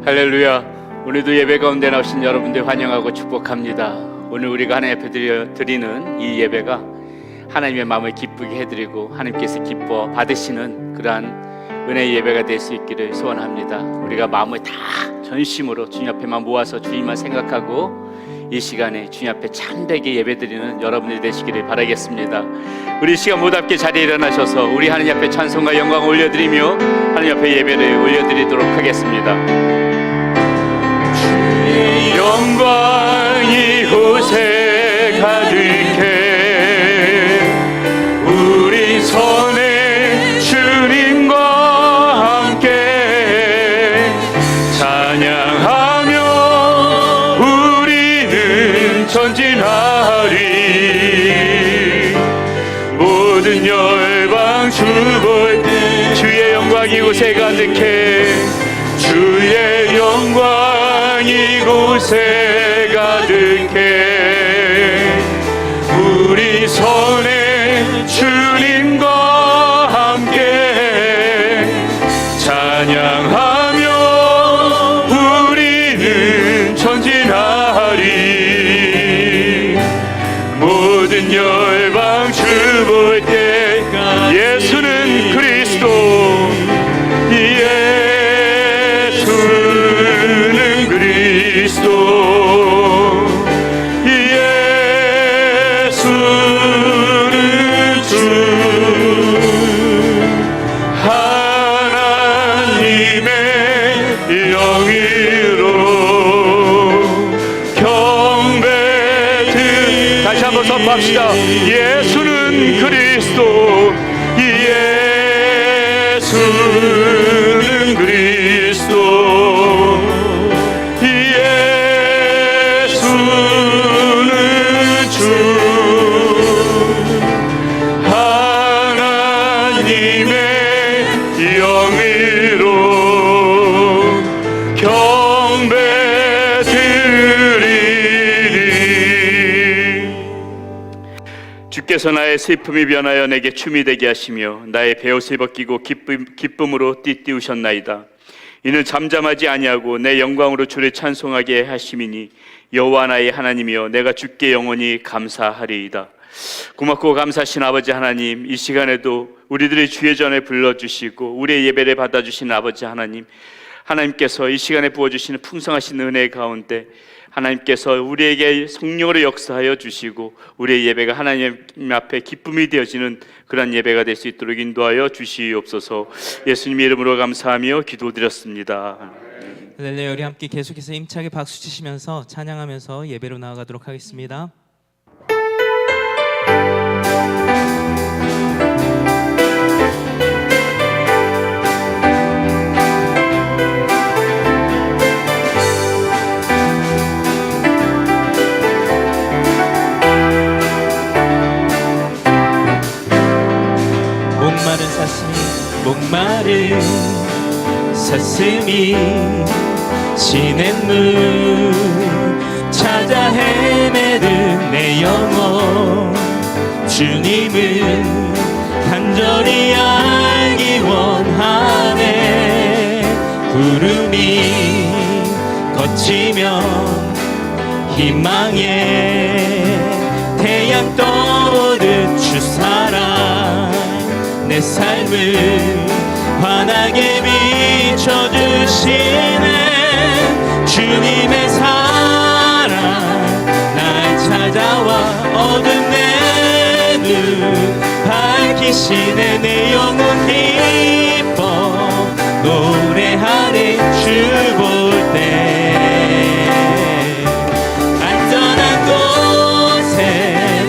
할렐루야. 오늘도 예배 가운데 나오신 여러분들 환영하고 축복합니다. 오늘 우리가 하나님 앞에 드리는 이 예배가 하나님의 마음을 기쁘게 해드리고 하나님께서 기뻐 받으시는 그러한 은혜의 예배가 될 수 있기를 소원합니다. 우리가 마음을 다 전심으로 주님 앞에만 모아서 주님만 생각하고 이 시간에 주님 앞에 참되게 예배드리는 여러분들이 되시기를 바라겠습니다. 우리 시간 모두 함께 자리에 일어나셔서 우리 하나님 앞에 찬송과 영광을 올려드리며 하나님 앞에 예배를 올려드리도록 하겠습니다. 주의 영광이 이곳에 가득해 우리 손에 주님과 함께 찬양하며 우리는 전진하리. 모든 열방 주볼 때 주의 영광이 이곳에 가득해 주의 영광 이곳에 가득해 우리 손에 주님과 함께 찬양하며 우리는 전진하리. 모든 열방 주볼 때 예수는 그리스도 예수는 그리스도 예수는 주 하나님의 영이로 경배드 다시 한번 선포합시다. 예수는 그리스도 예수는 그리스도 예수는 주 하나님의 영이로 경배드리리. 주께서 나의 슬픔이 변하여 내게 춤이 되게 하시며 나의 베옷을 벗기고 기쁨으로 띠띠우셨나이다. 이는 잠잠하지 아니하고 내 영광으로 주를 찬송하게 하심이니 여호와 나의 하나님이여 내가 주께 영원히 감사하리이다. 고맙고 감사하신 아버지 하나님, 이 시간에도 우리들의 주의 전에 불러주시고 우리의 예배를 받아주신 아버지 하나님, 하나님께서 이 시간에 부어주시는 풍성하신 은혜 가운데 하나님께서 우리에게 성령으로 역사하여 주시고 우리의 예배가 하나님 앞에 기쁨이 되어지는 그런 예배가 될 수 있도록 인도하여 주시옵소서. 예수님의 이름으로 감사하며 기도드렸습니다. 네, 우리 함께 계속해서 힘차게 박수 치시면서 찬양하면서 예배로 나아가도록 하겠습니다. 목마른 사슴이 시냇물 찾아 헤매는 내 영혼 주님을 간절히 알기 원하네. 구름이 거치면 희망의 태양 떠오르는 주 사랑 내 삶을 환하게 비춰주시네. 주님의 사랑 날 찾아와 어두운 내 눈 밝히시네. 내 영혼 기뻐 노래하네. 주 볼 때 안전한 곳에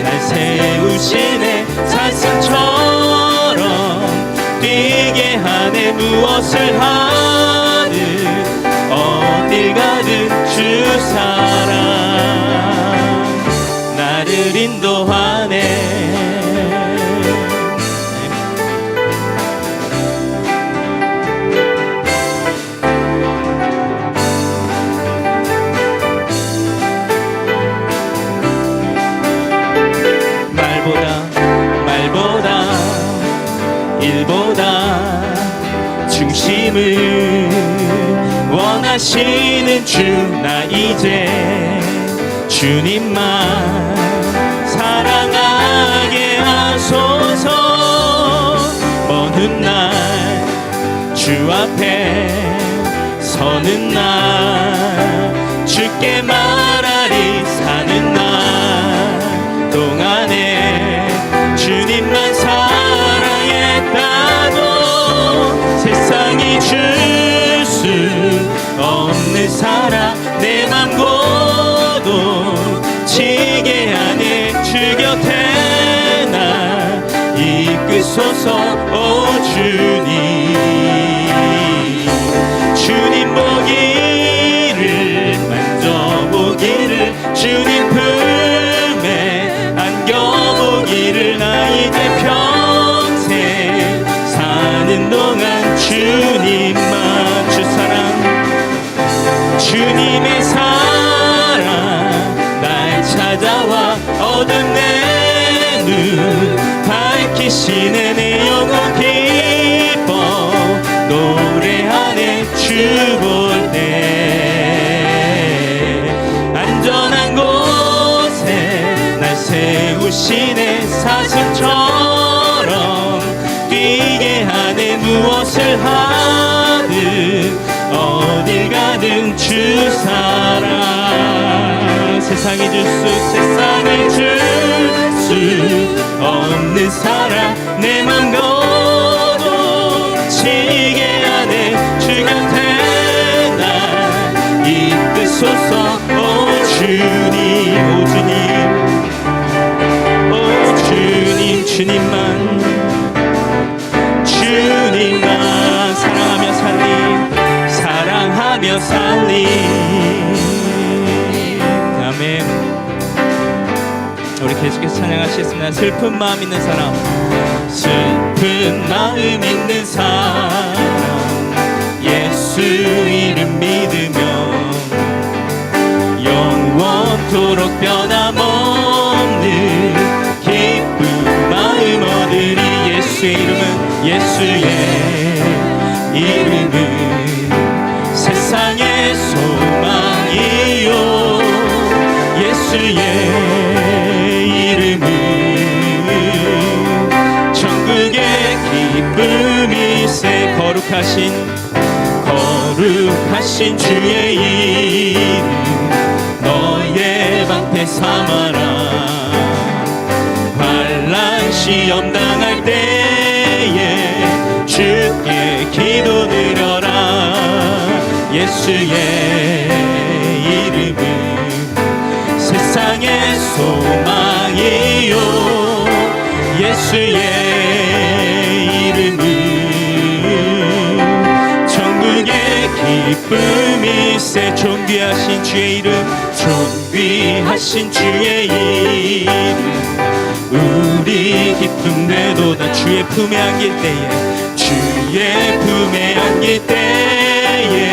날 세우시네. 사슴처럼 뛰게 하네. 무엇을 하든 어딜 가든 주 사랑 나를 인도하네. 말보다 일보다 중심을 원하시 사랑하시는 주 나 이제 주님만 사랑하게 하소서. 먼 훗날 주 앞에 서는 날 주께 말하리. 사는 날 동안에 주님만 사랑했다고 세상이 줄 수 없는 사랑 내 맘 고동치게 하네. 주 곁에 날 이끄소서. 오 주님, 주님 보기를 만져보기를 주님 품에 안겨보기를 나 이제 평생 사는 동안 주님만. 주 사랑 주님의 사랑 날 찾아와 어둠 내 눈 밝히시네. 내 영혼 기뻐 노래하네. 주 볼 때 안전한 곳에 날 세우시네. 사슴처럼 뛰게 하네. 무엇을 하든 어딜 가든 주 사랑 세상이 줄 수 없는 사랑 내 맘 고동치게 하네. 주 곁에 날 이끄소서. 오 주님, 오 주님, 오 주님, 주님만 주님만 사랑하며 살리. 사랑하며 살리. 아멘. 우리 계속해서 찬양하시겠습니다. 슬픈 마음 있는 사람, 슬픈 마음 있는 사람 예수 이름 믿으며 영원토록 변함없는 기쁜 마음 얻으리. 예수의 이름은 예수의 이름은 세상의 소망이요. 예수의 이름은 천국의 기쁨이세. 거룩하신 주의 이름 너의 방패 삼아라. 환난 시험 당할 때에 주께 기도 드려라. 예수의 이름은 세상의 소망이요. 예수의 이름은 천국의 기쁨이세. 존귀하신 주의 이름, 존귀하신 주의 이름 우리 기쁨 되도다. 주의 품에 안길 때에 주의 품에 안길 때에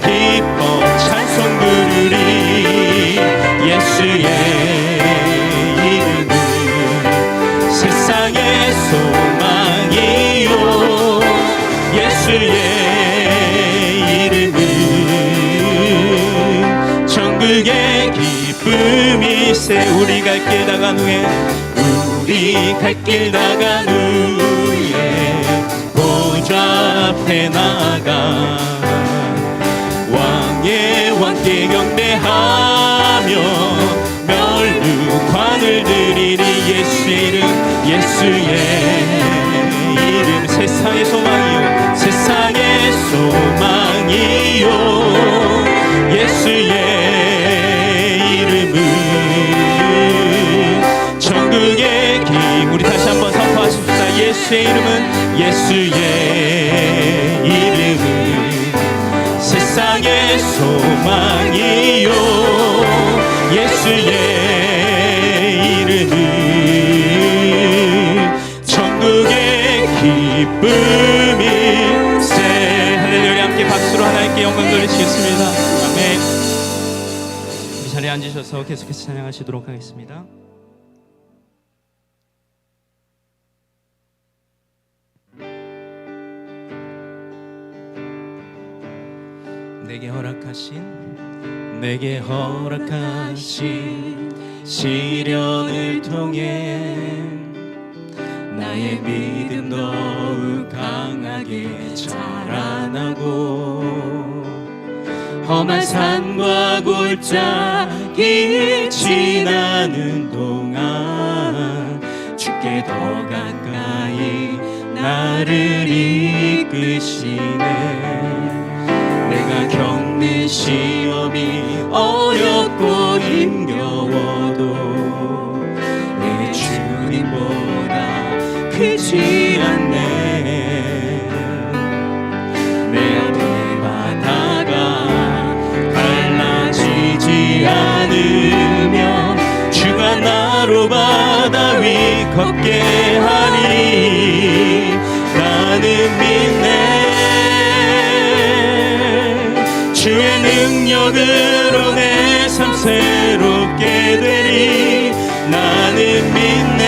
기뻐 찬송 부르리. 예수의 이름은 세상의 소망이요. 예수의 이름은 천국의 기쁨이세. 우리 갈 길 나간 후에 우리 갈 길 나간 후에 보좌 앞에 나가 왕의 왕께 경배하며 멸류관을 드리리. 예수의 이름, 예수의 이름 세상의 소망이요. 세상의 소망이요. 예수의 이름은 천국의 기. 우리 다시 한번 선포하십시다. 예수의 이름은 예수의 이름은 세상의 소망이요. 예수의 이름은 천국의 기쁨이세. 할렐루야. 함께 박수로 하나님께 영광 돌리시겠습니다. 아멘. 우리 자리에 앉으셔서 계속해서 찬양하시도록 하겠습니다. 내게 허락하신 시련을 통해 나의 믿음 더욱 강하게 자라나고 험한 산과 골짜기 지나는 동안 주께 더 가까이 나를 이끄시네. 내가 겪는 시험이 어렵고 힘겨워도 내 주님보다 크지 않네. 내 앞에 바다가 갈라지지 않으면 주가 나로 바다 위 걷게 하니 나는 믿네. 주의 능력으로 내 삶 새롭게 되리. 나는 믿네.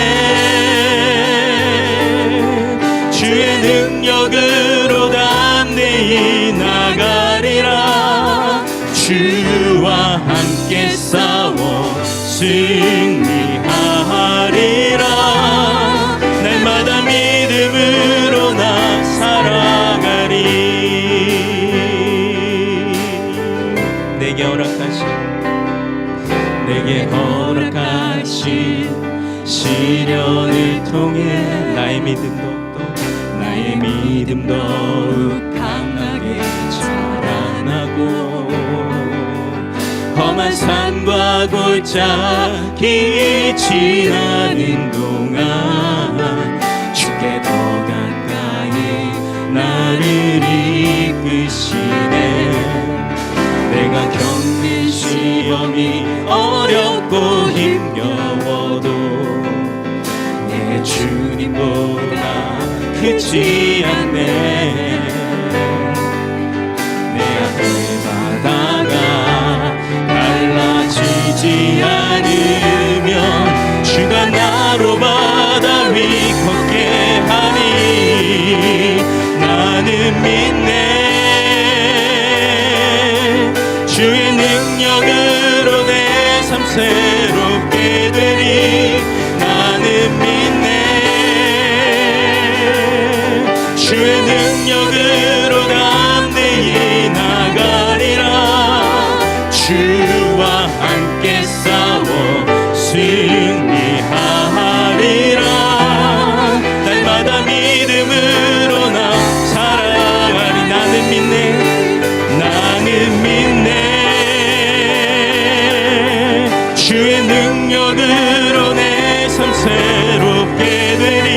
주의 능력으로 담대히 나가리라. 주와 함께 싸워 승리하리라. 날마다 믿음으로 나 살아가리. 내게 허락하신 시련을 통해 나의 믿음 더욱 강하게 자라나고 험한 산과 골짜기 지나는 동안 주께 더 가까이 나를 이끄시네. 내가 겪는 시험이 어렵고 힘겨워도 내 주님보다 크지 않네. 내 앞에 바다가 갈라지지 않으면 주가 나로 바다 위 걷게 하니 나는 믿네. 주의 능력으로 내 삶 새롭게 되리. 나는 믿네. 주의 능력으로 담대히 나가리라. 주와 함께 싸워 승리하리라. 날마다 믿음으로 나 살아가리. 나는 믿네. 주의 능력으로 내 삶 새롭게 되리.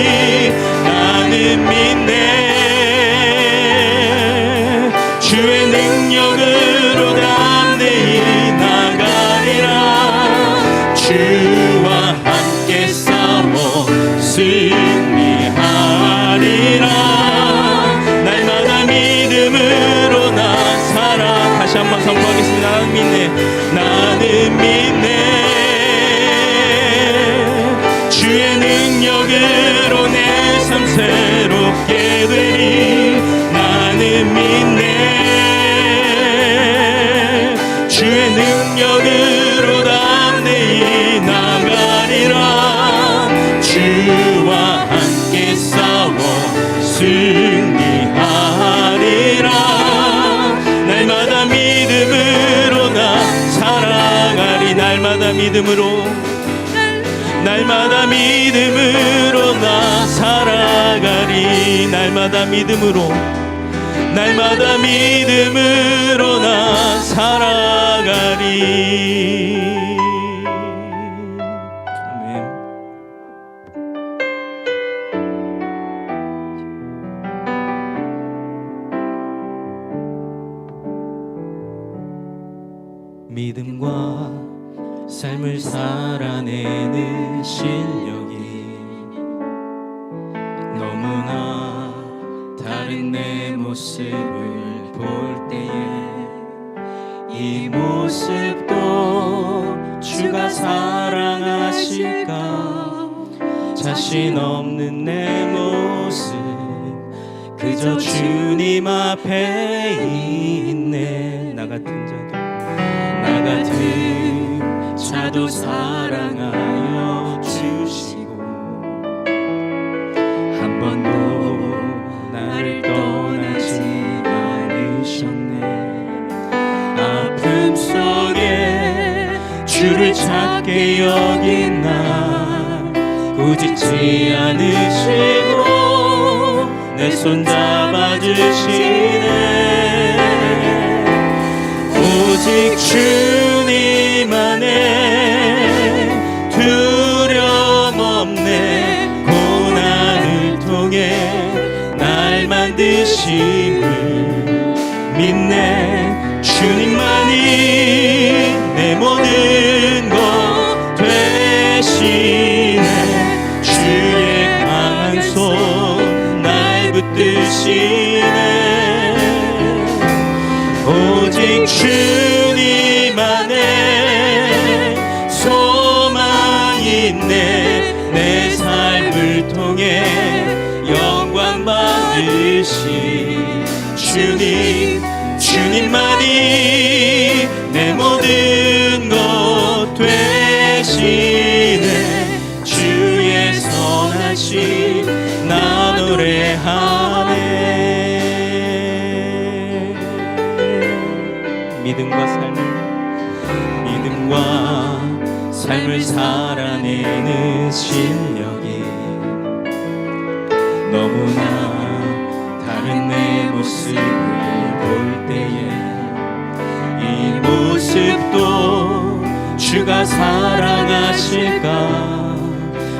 나는 믿네. 주의 능력으로 담대히 나가리라. 주와 함께 싸워 승리하리라. 날마다 믿음으로 나 살아. 다시 한번 선포하겠습니다. 나는 믿네. 주의 능력으로 내 삶 새롭게 되리. 나는 믿네. 주의 능력으로 담대히 나가리라. 주와 함께 싸워 승리하리라. 날마다 믿음으로 나 살아가리. 날마다 믿음으로 나 살아가리. 날마다 믿음으로 나 살아가리. 아멘. 믿음과 삶을 살아내는 실력이 너무나 다른 내 모습을 볼 때에 이 모습도 주가 사랑하실까. 자신 없는 내 모습 그저 주님 앞에 있네. 같은 자도 나 같은 자도 사랑하여 주시고 한 번도 나를 떠나지 않으셨네. 아픔 속에 주를 찾게 여긴 날 꾸짖지 않으시고 내 손 잡아주시네. 오직 주님 안에 두려움 없네. 고난을 통해 날 만드심을 믿네. 주님만이 내 모든 것 되시네. 주의 강한 손 날 붙드시네. 오직 주님 안에 소망이 있네. 내 삶을 통해 영광 받으신 주님, 주님만이 내 모든 것 되시네. 주의 선하심 나 노래하네. 믿음과 삶을 살아내는 실력이 너무나 다른 내 모습을 볼 때에 이 모습도 주가 사랑하실까.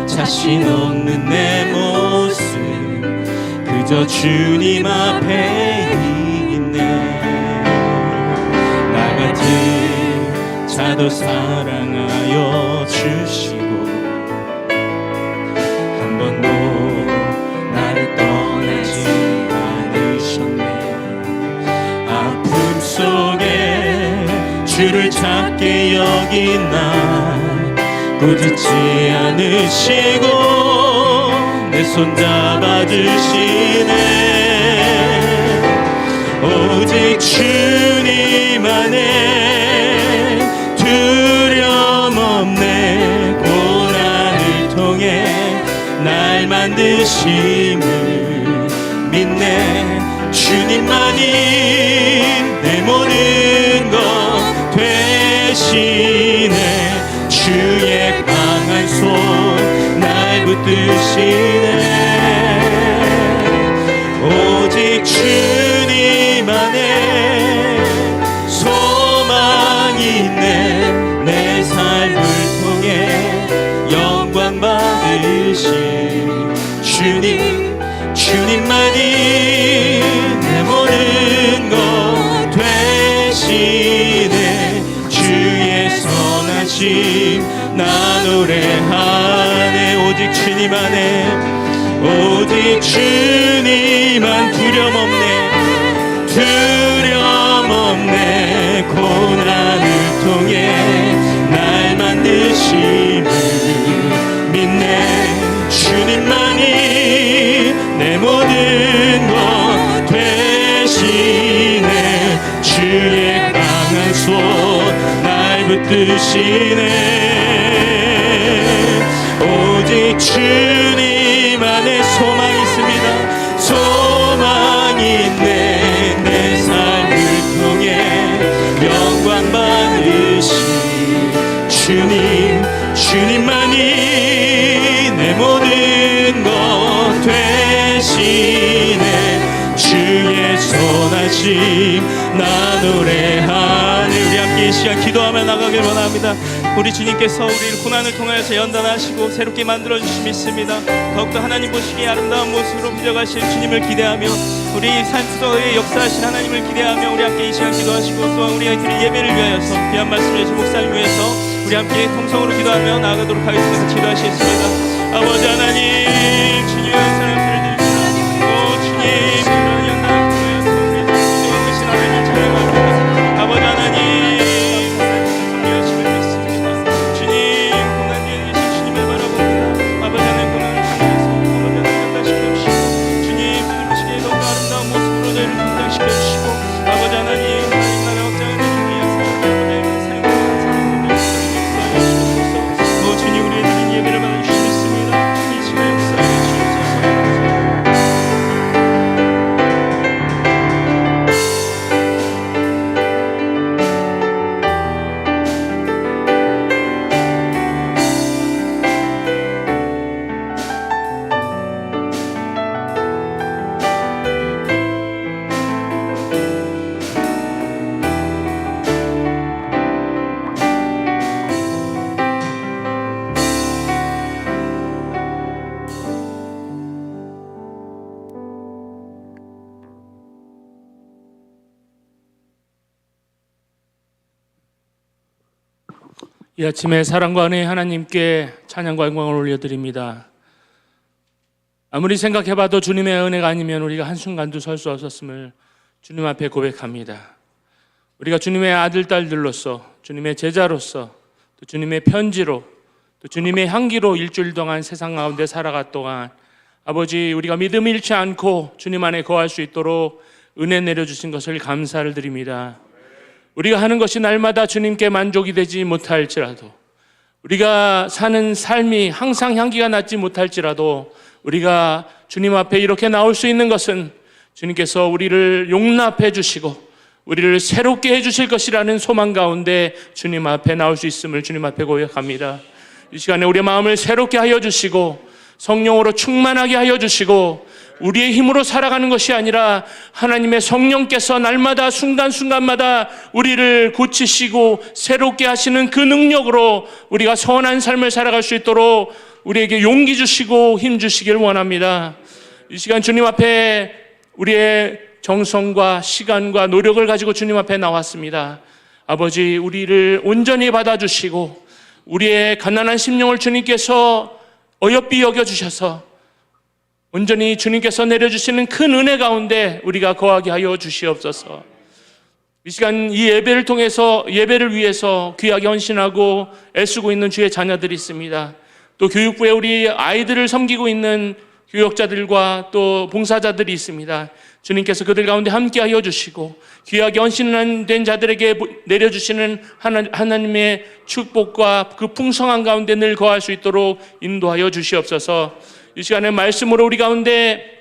자신 없는 내 모습 그저 주님 앞에 있네. 나 같은 자도 사랑하여 주시고 한 번도 나를 떠나지 않으셨네. 아픔 속에 주를 찾게 여긴 날 꾸짖지 않으시고 내 손 잡아주시네. 오직 주님 안에 두려움 없네. 고난을 통해 날 만드심을 믿네. 주님만이 내 모든 것 되시네. 주의 강한 손 날 붙드시네. 오직 주님 안에 소망이 있네. 내 삶을 통해 영광 받으신 주님, 주님만이 내 모든 것 되시네. 주의 선하심 나 노래하네. 오직 주님 안에, 오직 주님만 두려움 없네. 두려움 없네. 고난을 통해 날 만드심을 믿네. 주님만이 내 모든 것 되시네. 주의 강한 손 날 붙드시네. 오직 주님 안에 소망이 있습니다. 소망이 있네. 내 삶을 통해 영광 받으신 주님, 주님만이 내 모든 것 되시네. 주의 선하심 나 노래하네. 우리 함께 이 시간 기도하며 나가길 원합니다. 우리 주님께서 우리를 고난을 통하여서 연단하시고 새롭게 만들어주심 믿습니다. 더욱더 하나님 보시기에 아름다운 모습으로 빚어가실 주님을 기대하며 우리 삶 속에 역사하신 하나님을 기대하며 우리 함께 이 시간 기도하시고 또한 우리가 드릴 예배를 위하여서 귀한 말씀을 해주신 목사님 위해서 우리 함께 통성으로 기도하며 나아가도록 하겠습니다. 기도하시겠습니다. 아버지 하나님, 주님의 사랑을 드립니다. 오 주님, 이런 연단을 통하여서 우리 주님의 크신 하나님을 찬양합니다. 아버지 하나님, 성령하심을 믿습니다. 주님, 고난 뒤에 계신 주님을 바라봅니다. 아버지 하나님, 고난을 통해서 아버지 하나님 연단시켜 주시고 주님, 주님 보시기에 더욱 아름다운 모습으로 저희를 등장시켜 주시고 아버지 하나님, 하나님 나라 확장을 이 아침에 사랑과 은혜의 하나님께 찬양과 영광을 올려드립니다. 아무리 생각해봐도 주님의 은혜가 아니면 우리가 한순간도 설 수 없었음을 주님 앞에 고백합니다. 우리가 주님의 아들, 딸들로서, 주님의 제자로서, 또 주님의 편지로, 또 주님의 향기로 일주일 동안 세상 가운데 살아갔 동안 아버지, 우리가 믿음 잃지 않고 주님 안에 거할 수 있도록 은혜 내려주신 것을 감사를 드립니다. 우리가 하는 것이 날마다 주님께 만족이 되지 못할지라도, 우리가 사는 삶이 항상 향기가 나지 못할지라도 우리가 주님 앞에 이렇게 나올 수 있는 것은 주님께서 우리를 용납해 주시고 우리를 새롭게 해 주실 것이라는 소망 가운데 주님 앞에 나올 수 있음을 주님 앞에 고백합니다. 이 시간에 우리의 마음을 새롭게 하여 주시고 성령으로 충만하게 하여 주시고 우리의 힘으로 살아가는 것이 아니라 하나님의 성령께서 날마다 순간순간마다 우리를 고치시고 새롭게 하시는 그 능력으로 우리가 선한 삶을 살아갈 수 있도록 우리에게 용기 주시고 힘 주시길 원합니다. 이 시간 주님 앞에 우리의 정성과 시간과 노력을 가지고 주님 앞에 나왔습니다. 아버지, 우리를 온전히 받아주시고 우리의 가난한 심령을 주님께서 어여삐 여겨주셔서 온전히 주님께서 내려주시는 큰 은혜 가운데 우리가 거하게 하여 주시옵소서. 이 시간 이 예배를 통해서 예배를 위해서 귀하게 헌신하고 애쓰고 있는 주의 자녀들이 있습니다. 또 교육부에 우리 아이들을 섬기고 있는 교역자들과 또 봉사자들이 있습니다. 주님께서 그들 가운데 함께 하여 주시고 귀하게 헌신된 자들에게 내려주시는 하나님의 축복과 그 풍성한 가운데 늘 거할 수 있도록 인도하여 주시옵소서. 이 시간에 말씀으로 우리 가운데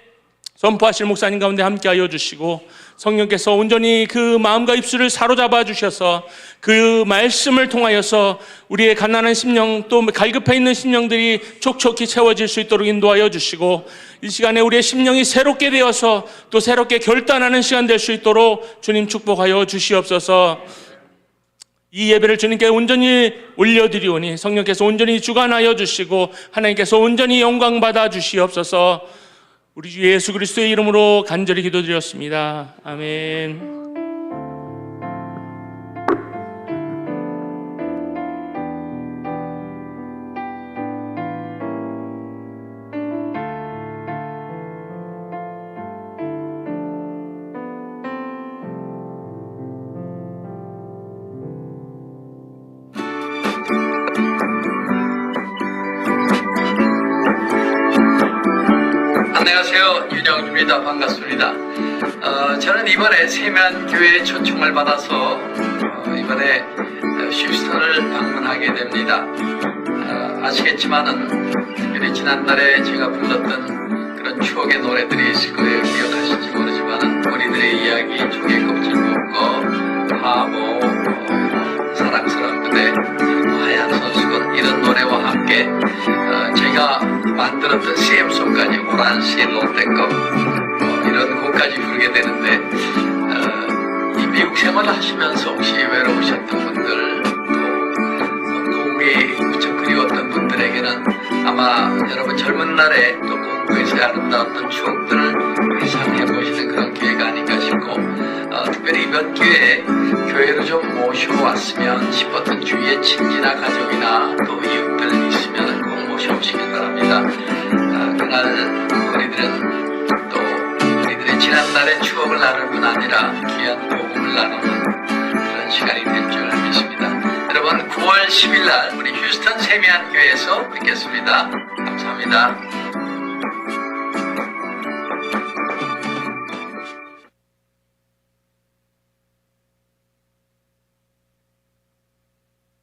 선포하실 목사님 가운데 함께 하여 주시고 성령께서 온전히 그 마음과 입술을 사로잡아 주셔서 그 말씀을 통하여서 우리의 가난한 심령 또 갈급해 있는 심령들이 촉촉히 채워질 수 있도록 인도하여 주시고 이 시간에 우리의 심령이 새롭게 되어서 또 새롭게 결단하는 시간 될 수 있도록 주님 축복하여 주시옵소서. 이 예배를 주님께 온전히 올려드리오니 성령께서 온전히 주관하여 주시고 하나님께서 온전히 영광 받아 주시옵소서. 우리 주 예수 그리스도의 이름으로 간절히 기도드렸습니다. 아멘. 안녕하세요. 윤영주입니다. 반갑습니다. 저는 이번에 세면교회에 초청을 받아서 이번에 휴스턴을 방문하게 됩니다. 아시겠지만은 특별히 지난달에 제가 불렀던 그런 추억의 노래들이 있을 거예요. 기억하실지 모르지만은 우리들의 이야기, 조개 껍질 먹고 바보, 사랑스러운 그대, 하얀 선수건 이런 노래와 함께 제가 만들었던 CM송까지 오란시 롯데컵 이런 곡까지 부르게 되는데 이 미국 생활을 하시면서 혹시 외로우셨던 분들 또 공부에 무척 그리웠던 분들에게는 아마 여러분 젊은 날에 또 공부에서의 아름다웠던 추억들을 회상해 보시는 그런 기회가 아닌가 싶고 특별히 이번 기회에 교회로 좀 모셔왔으면 싶었던 주위의 친지나 가족이나 또 이웃들 있으면 꼭 모셔오시길 바랍니다. 그날 우리들은 또 우리들의 지난날의 추억을 나눌 뿐 아니라 귀한 복음을 나누는 그런 시간이 될 줄 믿습니다. 여러분 9월 10일 날 우리 휴스턴 세미안교회에서 뵙겠습니다. 감사합니다.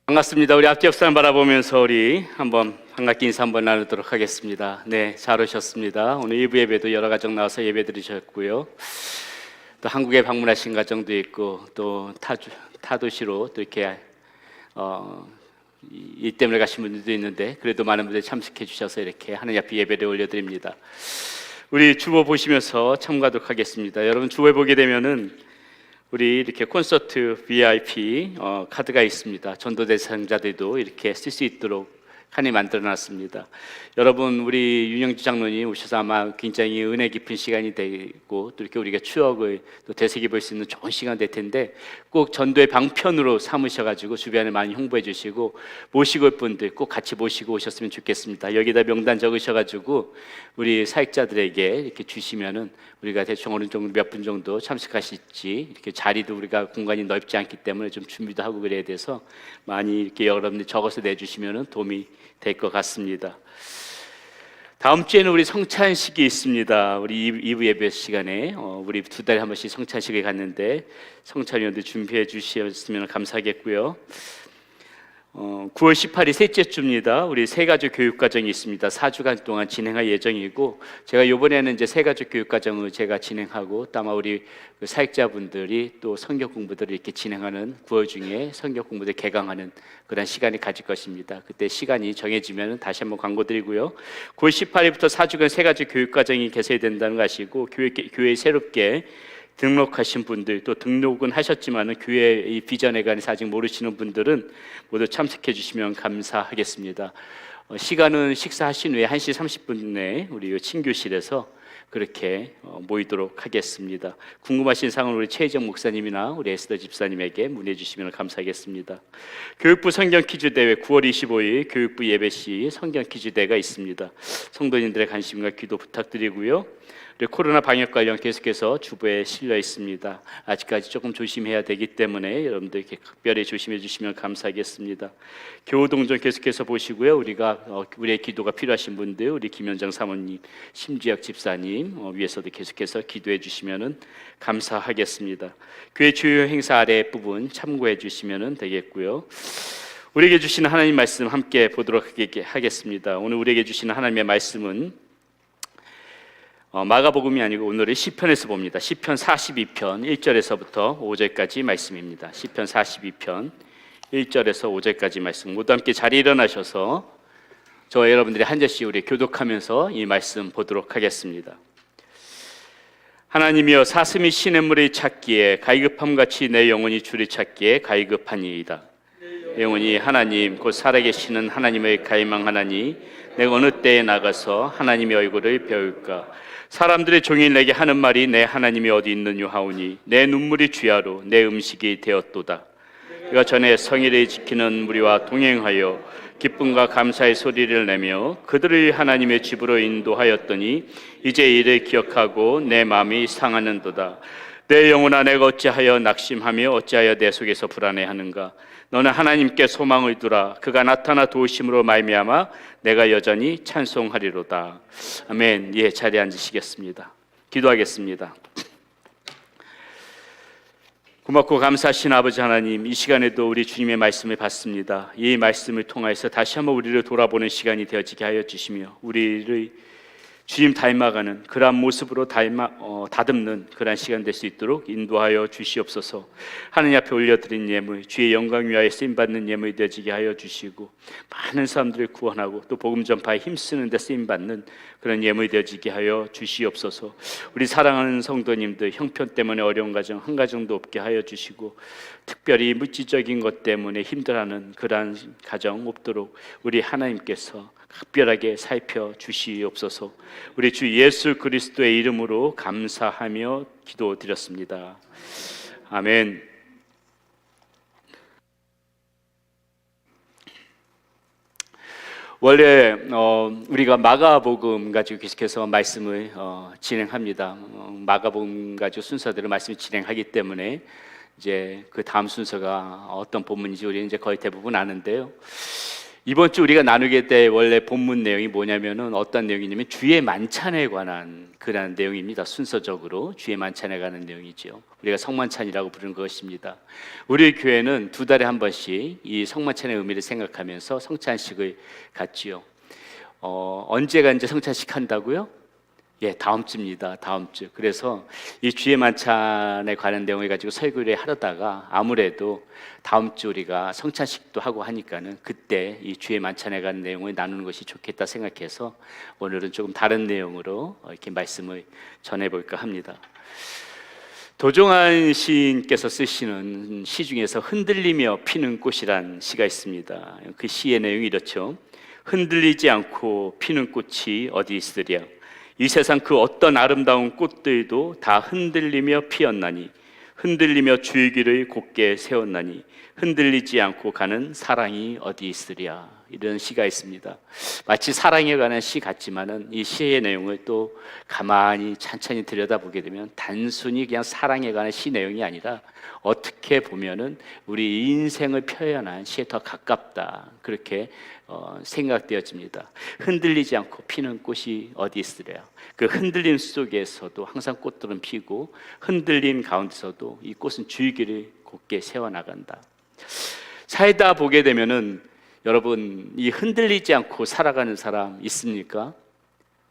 반갑습니다. 우리 앞뒤 옆사람 바라보면서 우리 한번 반갑게 인사 한번 나누도록 하겠습니다. 네, 잘 오셨습니다. 오늘 2부 예배도 여러 가정 나와서 예배 드리셨고요. 또 한국에 방문하신 가정도 있고 또 타도시로 또 이렇게 일 때문에 가신 분들도 있는데 그래도 많은 분들이 참석해 주셔서 이렇게 하느님 앞에 예배를 올려드립니다. 우리 주보 보시면서 참가하도록 하겠습니다. 여러분 주보에 보게 되면은 우리 이렇게 콘서트 VIP 카드가 있습니다. 전도 대상자들도 이렇게 쓸 수 있도록 하나님 만들어놨습니다. 여러분, 우리 윤영주 장로님 오셔서 아마 굉장히 은혜 깊은 시간이 되고 또 이렇게 우리가 추억을 또 되새겨볼 수 있는 좋은 시간 될 텐데 꼭 전도의 방편으로 삼으셔가지고 주변에 많이 홍보해 주시고 모시고 올 분들 꼭 같이 모시고 오셨으면 좋겠습니다. 여기다 명단 적으셔가지고 우리 사역자들에게 이렇게 주시면은 우리가 대충 어느 정도 몇 분 정도 참석하실지 이렇게 자리도 우리가 공간이 넓지 않기 때문에 좀 준비도 하고 그래야 돼서 많이 이렇게 여러분들 적어서 내주시면은 도움이 될 것 같습니다. 다음 주에는 우리 성찬식이 있습니다. 우리 2부 예배 시간에 우리 2달에 한 번씩 성찬식을 갔는데 성찬위원들 준비해 주셨으면 감사하겠고요. 9월 18일 셋째 주입니다. 우리 새가족 교육과정이 있습니다. 4주간 동안 진행할 예정이고 제가 이번에는 이제 새가족 교육과정을 제가 진행하고 또 아마 우리 사역자분들이 또 성경 공부들을 이렇게 진행하는 9월 중에 성경 공부들 개강하는 그런 시간을 가질 것입니다. 그때 시간이 정해지면 다시 한번 광고 드리고요. 9월 18일부터 4주간 새가족 교육과정이 개설된다는 거 아시고 교회에 새롭게 등록하신 분들 또 등록은 하셨지만 교회의 비전에 관해서 아직 모르시는 분들은 모두 참석해 주시면 감사하겠습니다. 시간은 식사하신 후에 1시 30분에 우리 친교실에서 그렇게 모이도록 하겠습니다. 궁금하신 사항은 우리 최혜정 목사님이나 우리 에스더 집사님에게 문의해 주시면 감사하겠습니다. 교육부 성경 퀴즈 대회 9월 25일 교육부 예배 시 성경 퀴즈 대회가 있습니다. 성도님들의 관심과 기도 부탁드리고요. 코로나 방역 관련 계속해서 주부에 실려 있습니다. 아직까지 조금 조심해야 되기 때문에 여러분들 이렇게 각별히 조심해 주시면 감사하겠습니다. 교우동정 계속해서 보시고요. 우리의 기도가 필요하신 분들, 우리 김현정 사모님, 심지혁 집사님 위해서도 계속해서 기도해 주시면 감사하겠습니다. 교회 주요 행사 아래 부분 참고해 주시면 되겠고요. 우리에게 주시는 하나님 말씀 함께 보도록 하겠습니다. 오늘 우리에게 주시는 하나님의 말씀은 마가복음이 아니고 오늘은 시편에서 봅니다. 시편 42편 1절에서부터 5절까지 말씀입니다. 시편 42편 1절에서 5절까지 말씀. 모두 함께 자리 일어나셔서 저와 여러분들이 한 절씩 우리 교독하면서 이 말씀 보도록 하겠습니다. 하나님이여 사슴이 시냇물을 찾기에 갈급함같이 내 영혼이 주를 찾기에 갈급하니이다. 내 영혼이 하나님 곧 살아계시는 하나님을 갈망하나니 내가 어느 때에 나가서 하나님의 얼굴을 배울까. 사람들의 종이 내게 하는 말이 내 하나님이 어디 있느냐 하오니 내 눈물이 주야로 내 음식이 되었도다. 그가 전에 성의를 지키는 무리와 동행하여 기쁨과 감사의 소리를 내며 그들을 하나님의 집으로 인도하였더니 이제 이를 기억하고 내 마음이 상하는도다. 내 영혼아 내가 어찌하여 낙심하며 어찌하여 내 속에서 불안해하는가. 너는 하나님께 소망을 두라. 그가 나타나 도우심으로 말미암아 내가 여전히 찬송하리로다. 아멘. 예, 자리에 앉으시겠습니다. 기도하겠습니다. 고맙고 감사하신 아버지 하나님, 이 시간에도 우리 주님의 말씀을 받습니다. 이 말씀을 통해서 다시 한번 우리를 돌아보는 시간이 되어지게 하여 주시며 우리를 주님 닮아가는 그러한 모습으로 다듬는 그러한 시간 될 수 있도록 인도하여 주시옵소서. 하느님 앞에 올려드린 예물, 주의 영광 위하여 쓰임받는 예물이 되어지게 하여 주시고 많은 사람들을 구원하고 또 복음 전파에 힘쓰는 데 쓰임받는 그런 예물이 되어지게 하여 주시옵소서. 우리 사랑하는 성도님들 형편 때문에 어려운 가정 한 가정도 없게 하여 주시고 특별히 물질적인 것 때문에 힘들어하는 그러한 가정 없도록 우리 하나님께서 특별하게 살펴 주시옵소서. 우리 주 예수 그리스도의 이름으로 감사하며 기도드렸습니다. 아멘. 원래 우리가 마가복음 가지고 계속해서 말씀을 진행합니다. 마가복음 가지고 순서대로 말씀을 진행하기 때문에 이제 그 다음 순서가 어떤 본문인지 우리는 이제 거의 대부분 아는데요. 이번 주 우리가 나누게 될 원래 본문 내용이 뭐냐면은 어떤 내용이냐면 주의 만찬에 관한 그런 내용입니다. 순서적으로 주의 만찬에 관한 내용이죠. 우리가 성만찬이라고 부르는 것입니다. 우리 교회는 2달에 한 번씩 이 성만찬의 의미를 생각하면서 성찬식을 갖지요. 언제가 이제 성찬식 한다고요? 예, 다음 주입니다. 다음 주. 그래서 이 주의 만찬에 관한 내용을 가지고 설교를 하려다가 아무래도 다음 주 우리가 성찬식도 하고 하니까는 그때 이 주의 만찬에 관한 내용을 나누는 것이 좋겠다 생각해서 오늘은 조금 다른 내용으로 이렇게 말씀을 전해볼까 합니다. 도종환 시인께서 쓰시는 시 중에서 흔들리며 피는 꽃이란 시가 있습니다. 그 시의 내용이 이렇죠. 흔들리지 않고 피는 꽃이 어디 있으랴. 이 세상 그 어떤 아름다운 꽃들도 다 흔들리며 피었나니 흔들리며 줄기를 곧게 세웠나니 흔들리지 않고 가는 사랑이 어디 있으랴. 이런 시가 있습니다. 마치 사랑에 관한 시 같지만은 이 시의 내용을 또 가만히 천천히 들여다보게 되면 단순히 그냥 사랑에 관한 시 내용이 아니라 어떻게 보면은 우리 인생을 표현한 시에 더 가깝다, 그렇게 생각되어집니다. 흔들리지 않고 피는 꽃이 어디 있으랴. 그 흔들림 속에서도 항상 꽃들은 피고 흔들림 가운데서도 이 꽃은 줄기를 곧게 세워나간다. 살다 보게 되면은 여러분, 이 흔들리지 않고 살아가는 사람 있습니까?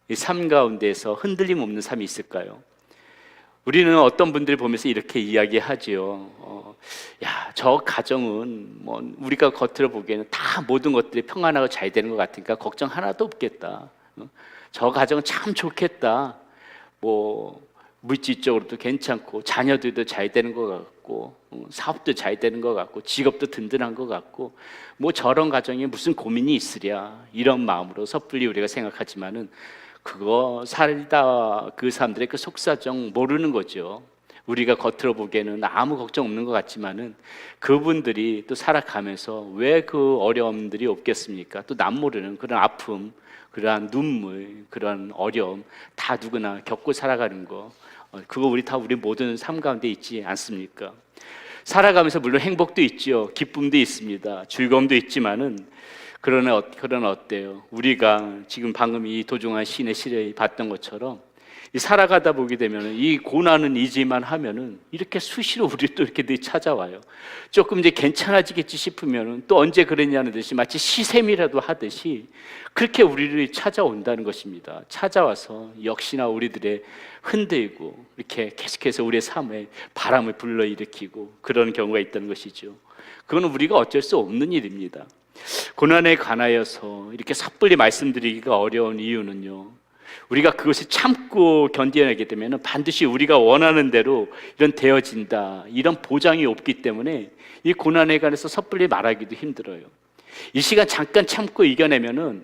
이 삶 가운데서 흔들림 없는 삶이 있을까요? 우리는 어떤 분들 보면서 이렇게 이야기하지요. 야, 저 가정은 뭐 우리가 겉으로 보기에는 다 모든 것들이 평안하고 잘 되는 것 같으니까 걱정 하나도 없겠다. 저 가정은 참 좋겠다. 뭐 물질적으로도 괜찮고 자녀들도 잘 되는 것 같고 사업도 잘 되는 것 같고 직업도 든든한 것 같고 뭐 저런 가정에 무슨 고민이 있으랴, 이런 마음으로 섣불리 우리가 생각하지만은 그거 살다 그 사람들의 그 속사정 모르는 거죠. 우리가 겉으로 보기에는 아무 걱정 없는 것 같지만은 그분들이 또 살아가면서 왜 그 어려움들이 없겠습니까? 또 남 모르는 그런 아픔, 그러한 눈물, 그런 어려움 다 누구나 겪고 살아가는 거, 그거 우리 모든 삶 가운데 있지 않습니까? 살아가면서 물론 행복도 있지요, 기쁨도 있습니다, 즐거움도 있지만은 그러나 어때요? 우리가 지금 방금 이 도중한 시인의 시를 봤던 것처럼 이 살아가다 보게 되면 이 고난은 이지만 하면은 이렇게 수시로 우리 또 이렇게 늘 찾아와요. 조금 이제 괜찮아지겠지 싶으면은 또 언제 그랬냐는 듯이 마치 시샘이라도 하듯이 그렇게 우리를 찾아온다는 것입니다. 찾아와서 역시나 우리들의 흔들고 이렇게 계속해서 우리의 삶에 바람을 불러일으키고 그런 경우가 있다는 것이죠. 그건 우리가 어쩔 수 없는 일입니다. 고난에 관하여서 이렇게 섣불리 말씀드리기가 어려운 이유는요, 우리가 그것을 참고 견뎌내게 되면 반드시 우리가 원하는 대로 이런 되어진다, 이런 보장이 없기 때문에 이 고난에 관해서 섣불리 말하기도 힘들어요. 이 시간 잠깐 참고 이겨내면은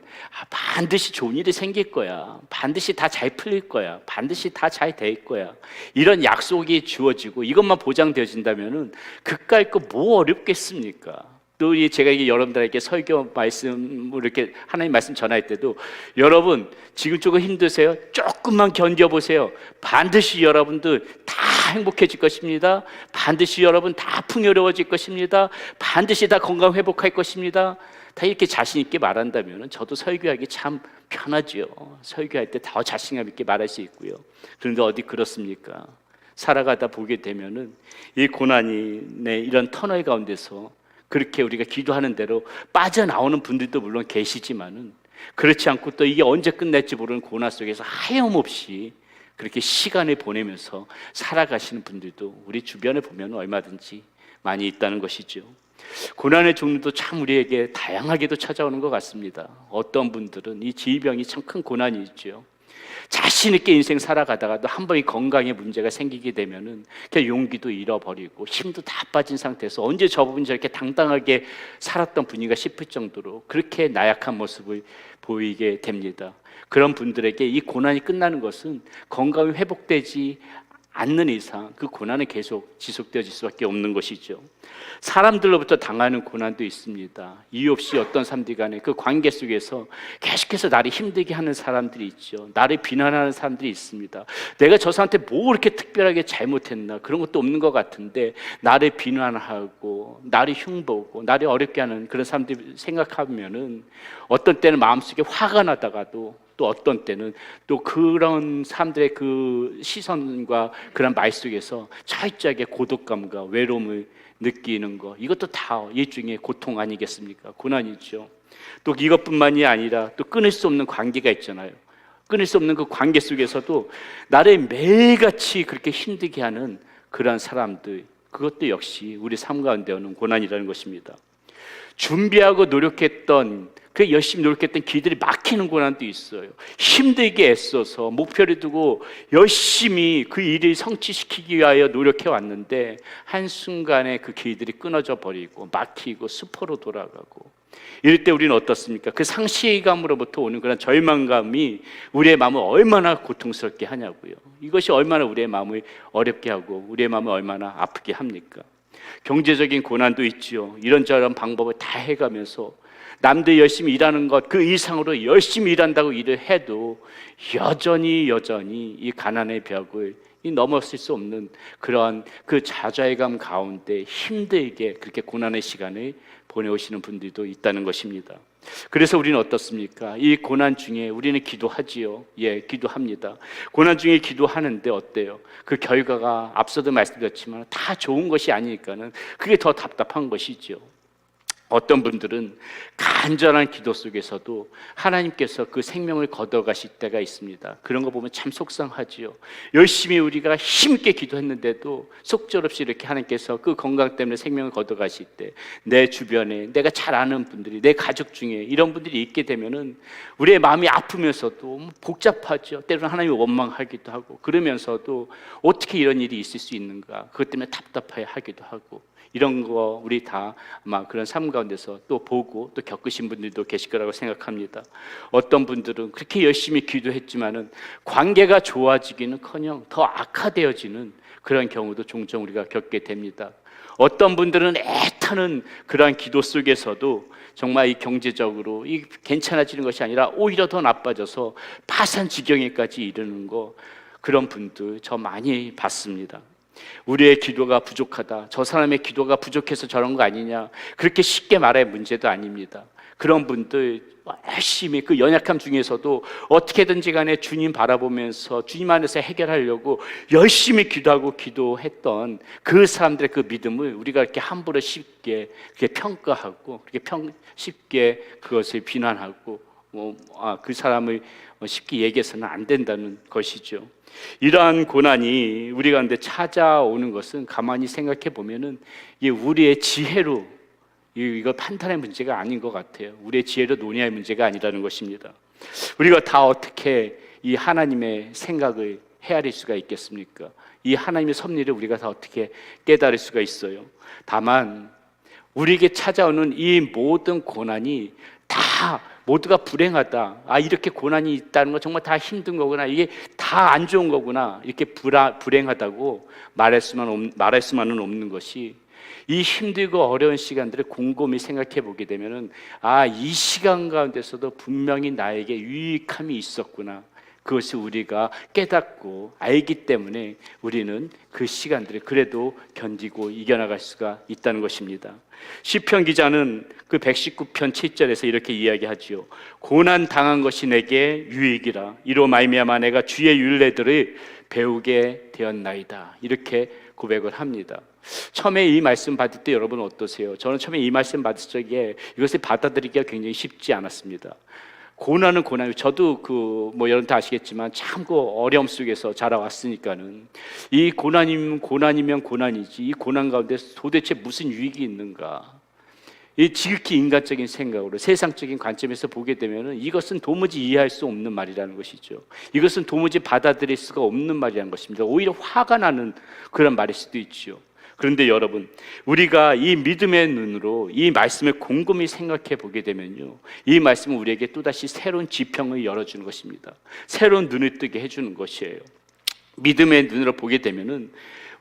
반드시 좋은 일이 생길 거야, 반드시 다 잘 풀릴 거야, 반드시 다 잘 될 거야, 이런 약속이 주어지고 이것만 보장되어진다면은 그까이 거 뭐 어렵겠습니까? 또 제가 여러분들에게 설교 말씀을 이렇게 하나님 말씀 전할 때도 여러분 지금 조금 힘드세요? 조금만 견뎌보세요. 반드시 여러분들 다 행복해질 것입니다. 반드시 여러분 다 풍요로워질 것입니다. 반드시 다 건강 회복할 것입니다. 다 이렇게 자신 있게 말한다면 저도 설교하기 참 편하지요. 설교할 때 더 자신감 있게 말할 수 있고요. 그런데 어디 그렇습니까? 살아가다 보게 되면은 이 고난의 이런 터널 가운데서 그렇게 우리가 기도하는 대로 빠져나오는 분들도 물론 계시지만은 그렇지 않고 또 이게 언제 끝날지 모르는 고난 속에서 하염없이 그렇게 시간을 보내면서 살아가시는 분들도 우리 주변에 보면 얼마든지 많이 있다는 것이죠. 고난의 종류도 참 우리에게 다양하게도 찾아오는 것 같습니다. 어떤 분들은 이 질병이 참 큰 고난이 있죠. 자신 있게 인생 살아가다가도 한 번이 건강에 문제가 생기게 되면은 그냥 용기도 잃어버리고 힘도 다 빠진 상태에서 언제 저분이 저렇게 당당하게 살았던 분인가 싶을 정도로 그렇게 나약한 모습을 보이게 됩니다. 그런 분들에게 이 고난이 끝나는 것은 건강이 회복되지 않는 이상 그 고난은 계속 지속되어질 수밖에 없는 것이죠. 사람들로부터 당하는 고난도 있습니다. 이유 없이 어떤 사람들 간에 그 관계 속에서 계속해서 나를 힘들게 하는 사람들이 있죠. 나를 비난하는 사람들이 있습니다. 내가 저 사람한테 뭐 이렇게 특별하게 잘못했나, 그런 것도 없는 것 같은데 나를 비난하고 나를 흉보고 나를 어렵게 하는 그런 사람들 생각하면은 어떤 때는 마음속에 화가 나다가도 또 어떤 때는 또 그런 사람들의 그 시선과 그런 말 속에서 철저하게 고독감과 외로움을 느끼는 거, 이것도 다 일종의 고통 아니겠습니까? 고난이죠. 또 이것뿐만이 아니라 또 끊을 수 없는 관계가 있잖아요. 끊을 수 없는 그 관계 속에서도 나를 매일같이 그렇게 힘들게 하는 그러한 사람들, 그것도 역시 우리 삶 가운데 오는 고난이라는 것입니다. 준비하고 노력했던 그 열심히 노력했던 길들이 막히는 고난도 있어요. 힘들게 애써서 목표를 두고 열심히 그 일을 성취시키기 위하여 노력해 왔는데 한순간에 그 길들이 끊어져 버리고 막히고 수포로 돌아가고, 이럴 때 우리는 어떻습니까? 그 상실감으로부터 오는 그런 절망감이 우리의 마음을 얼마나 고통스럽게 하냐고요. 이것이 얼마나 우리의 마음을 어렵게 하고 우리의 마음을 얼마나 아프게 합니까? 경제적인 고난도 있죠. 이런저런 방법을 다 해가면서 남들 열심히 일하는 것 그 이상으로 열심히 일한다고 일을 해도 여전히 이 가난의 벽을 넘었을 수 없는 그런 그 좌절감 가운데 힘들게 그렇게 고난의 시간을 보내오시는 분들도 있다는 것입니다. 그래서 우리는 어떻습니까? 이 고난 중에 우리는 기도하지요. 예, 기도합니다. 고난 중에 기도하는데 어때요? 그 결과가 앞서도 말씀드렸지만 다 좋은 것이 아니니까는 그게 더 답답한 것이죠. 어떤 분들은 간절한 기도 속에서도 하나님께서 그 생명을 걷어가실 때가 있습니다. 그런 거 보면 참 속상하지요. 열심히 우리가 힘있게 기도했는데도 속절없이 이렇게 하나님께서 그 건강 때문에 생명을 걷어가실 때 내 주변에 내가 잘 아는 분들이, 내 가족 중에 이런 분들이 있게 되면은 우리의 마음이 아프면서도 복잡하죠. 때로는 하나님을 원망하기도 하고, 그러면서도 어떻게 이런 일이 있을 수 있는가, 그것 때문에 답답해하기도 하고, 이런 거 우리 다 아마 그런 삶 가운데서 또 보고 또 겪으신 분들도 계실 거라고 생각합니다. 어떤 분들은 그렇게 열심히 기도했지만은 관계가 좋아지기는커녕 더 악화되어지는 그런 경우도 종종 우리가 겪게 됩니다. 어떤 분들은 애타는 그러한 기도 속에서도 정말 이 경제적으로 이 괜찮아지는 것이 아니라 오히려 더 나빠져서 파산 지경에까지 이르는 거, 그런 분들 저 많이 봤습니다. 우리의 기도가 부족하다, 저 사람의 기도가 부족해서 저런 거 아니냐, 그렇게 쉽게 말할 문제도 아닙니다. 그런 분들 열심히 그 연약함 중에서도 어떻게든지 간에 주님 바라보면서 주님 안에서 해결하려고 열심히 기도하고 기도했던 그 사람들의 그 믿음을 우리가 이렇게 함부로 쉽게 그렇게 평가하고 그렇게 쉽게 그것을 비난하고 그 사람을 쉽게 얘기해서는 안 된다는 것이죠. 이러한 고난이 우리 가운데 찾아오는 것은 가만히 생각해 보면은 이게 우리의 지혜로 이거 판단의 문제가 아닌 것 같아요. 우리의 지혜로 논의할 문제가 아니라는 것입니다. 우리가 다 어떻게 이 하나님의 생각을 헤아릴 수가 있겠습니까? 이 하나님의 섭리를 우리가 다 어떻게 깨달을 수가 있어요? 다만 우리에게 찾아오는 이 모든 고난이 다 모두가 불행하다, 이렇게 고난이 있다는 건 정말 다 힘든 거구나, 이게 다 안 좋은 거구나, 이렇게 불행하다고 말할 수만은 없는 것이, 이 힘들고 어려운 시간들을 곰곰이 생각해 보게 되면은 이 시간 가운데서도 분명히 나에게 유익함이 있었구나, 그것을 우리가 깨닫고 알기 때문에 우리는 그 시간들을 그래도 견디고 이겨나갈 수가 있다는 것입니다. 시편 기자는 그 119편 7절에서 이렇게 이야기하지요. 고난 당한 것이 내게 유익이라, 이로 말미암아 내가 주의 율례들을 배우게 되었나이다, 이렇게 고백을 합니다. 처음에 이 말씀 받을 때 여러분 어떠세요? 저는 처음에 이 말씀 받을 적에 이것을 받아들이기가 굉장히 쉽지 않았습니다. 고난은 고난이에요. 저도 여러분 다 아시겠지만 참 그 어려움 속에서 자라왔으니까는 이 고난이면 고난이지, 이 고난 가운데 도대체 무슨 유익이 있는가, 이 지극히 인간적인 생각으로 세상적인 관점에서 보게 되면은 이것은 도무지 이해할 수 없는 말이라는 것이죠. 이것은 도무지 받아들일 수가 없는 말이라는 것입니다. 오히려 화가 나는 그런 말일 수도 있죠. 그런데 여러분, 우리가 이 믿음의 눈으로 이 말씀을 곰곰이 생각해 보게 되면요, 이 말씀은 우리에게 또다시 새로운 지평을 열어주는 것입니다. 새로운 눈을 뜨게 해주는 것이에요. 믿음의 눈으로 보게 되면은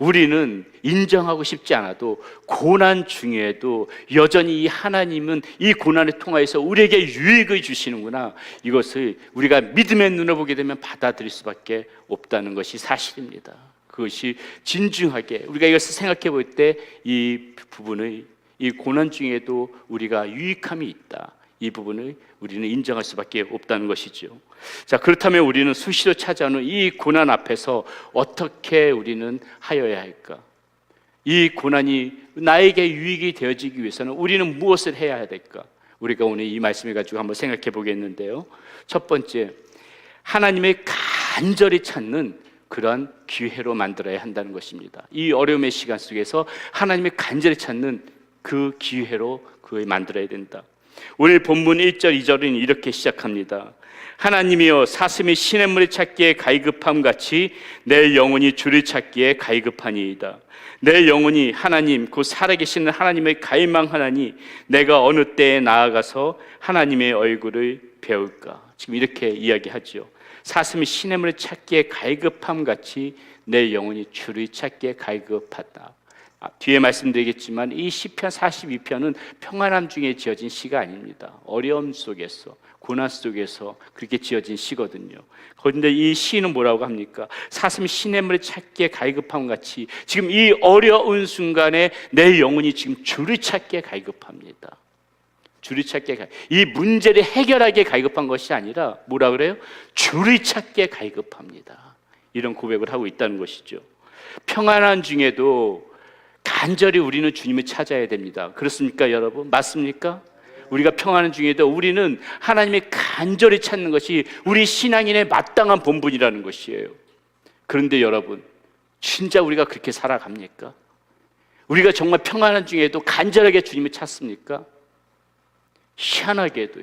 우리는 인정하고 싶지 않아도 고난 중에도 여전히 이 하나님은 이 고난을 통하여서 우리에게 유익을 주시는구나, 이것을 우리가 믿음의 눈으로 보게 되면 받아들일 수밖에 없다는 것이 사실입니다. 그것이 진중하게 우리가 이것을 생각해 볼 때 이 부분의, 이 고난 중에도 우리가 유익함이 있다, 이 부분을 우리는 인정할 수밖에 없다는 것이죠. 자, 그렇다면 우리는 수시로 찾아오는 이 고난 앞에서 어떻게 우리는 하여야 할까? 이 고난이 나에게 유익이 되어지기 위해서는 우리는 무엇을 해야 될까? 우리가 오늘 이 말씀을 가지고 한번 생각해 보겠는데요. 첫 번째, 하나님의 간절히 찾는 그런 기회로 만들어야 한다는 것입니다. 이 어려움의 시간 속에서 하나님의 간절히 찾는 그 기회로 그걸 만들어야 된다. 오늘 본문 1절, 2절은 이렇게 시작합니다. 하나님이여 사슴이 시냇물을 찾기에 갈급함 같이 내 영혼이 주를 찾기에 갈급하니이다. 내 영혼이 하나님 곧 살아계시는 하나님을 갈망하나니 내가 어느 때에 나아가서 하나님의 얼굴을 배울까. 지금 이렇게 이야기하죠. 사슴이 시냇물을 찾기에 갈급함 같이 내 영혼이 주를 찾기에 갈급하다. 뒤에 말씀드리겠지만 이 시편 42편은 평안함 중에 지어진 시가 아닙니다. 어려움 속에서, 고난 속에서 그렇게 지어진 시거든요. 그런데 이 시는 뭐라고 합니까? 사슴 시냇물을 찾기에 갈급함 같이 지금 이 어려운 순간에 내 영혼이 지금 주를 찾기에 갈급합니다. 주를 찾기에 이 문제를 해결하기에 갈급한 것이 아니라 뭐라 그래요? 주를 찾기에 갈급합니다. 이런 고백을 하고 있다는 것이죠. 평안한 중에도 간절히 우리는 주님을 찾아야 됩니다. 그렇습니까, 여러분? 맞습니까? 우리가 평안한 중에도 우리는 하나님의 간절히 찾는 것이 우리 신앙인의 마땅한 본분이라는 것이에요. 그런데 여러분, 진짜 우리가 그렇게 살아갑니까? 우리가 정말 평안한 중에도 간절하게 주님을 찾습니까? 희한하게도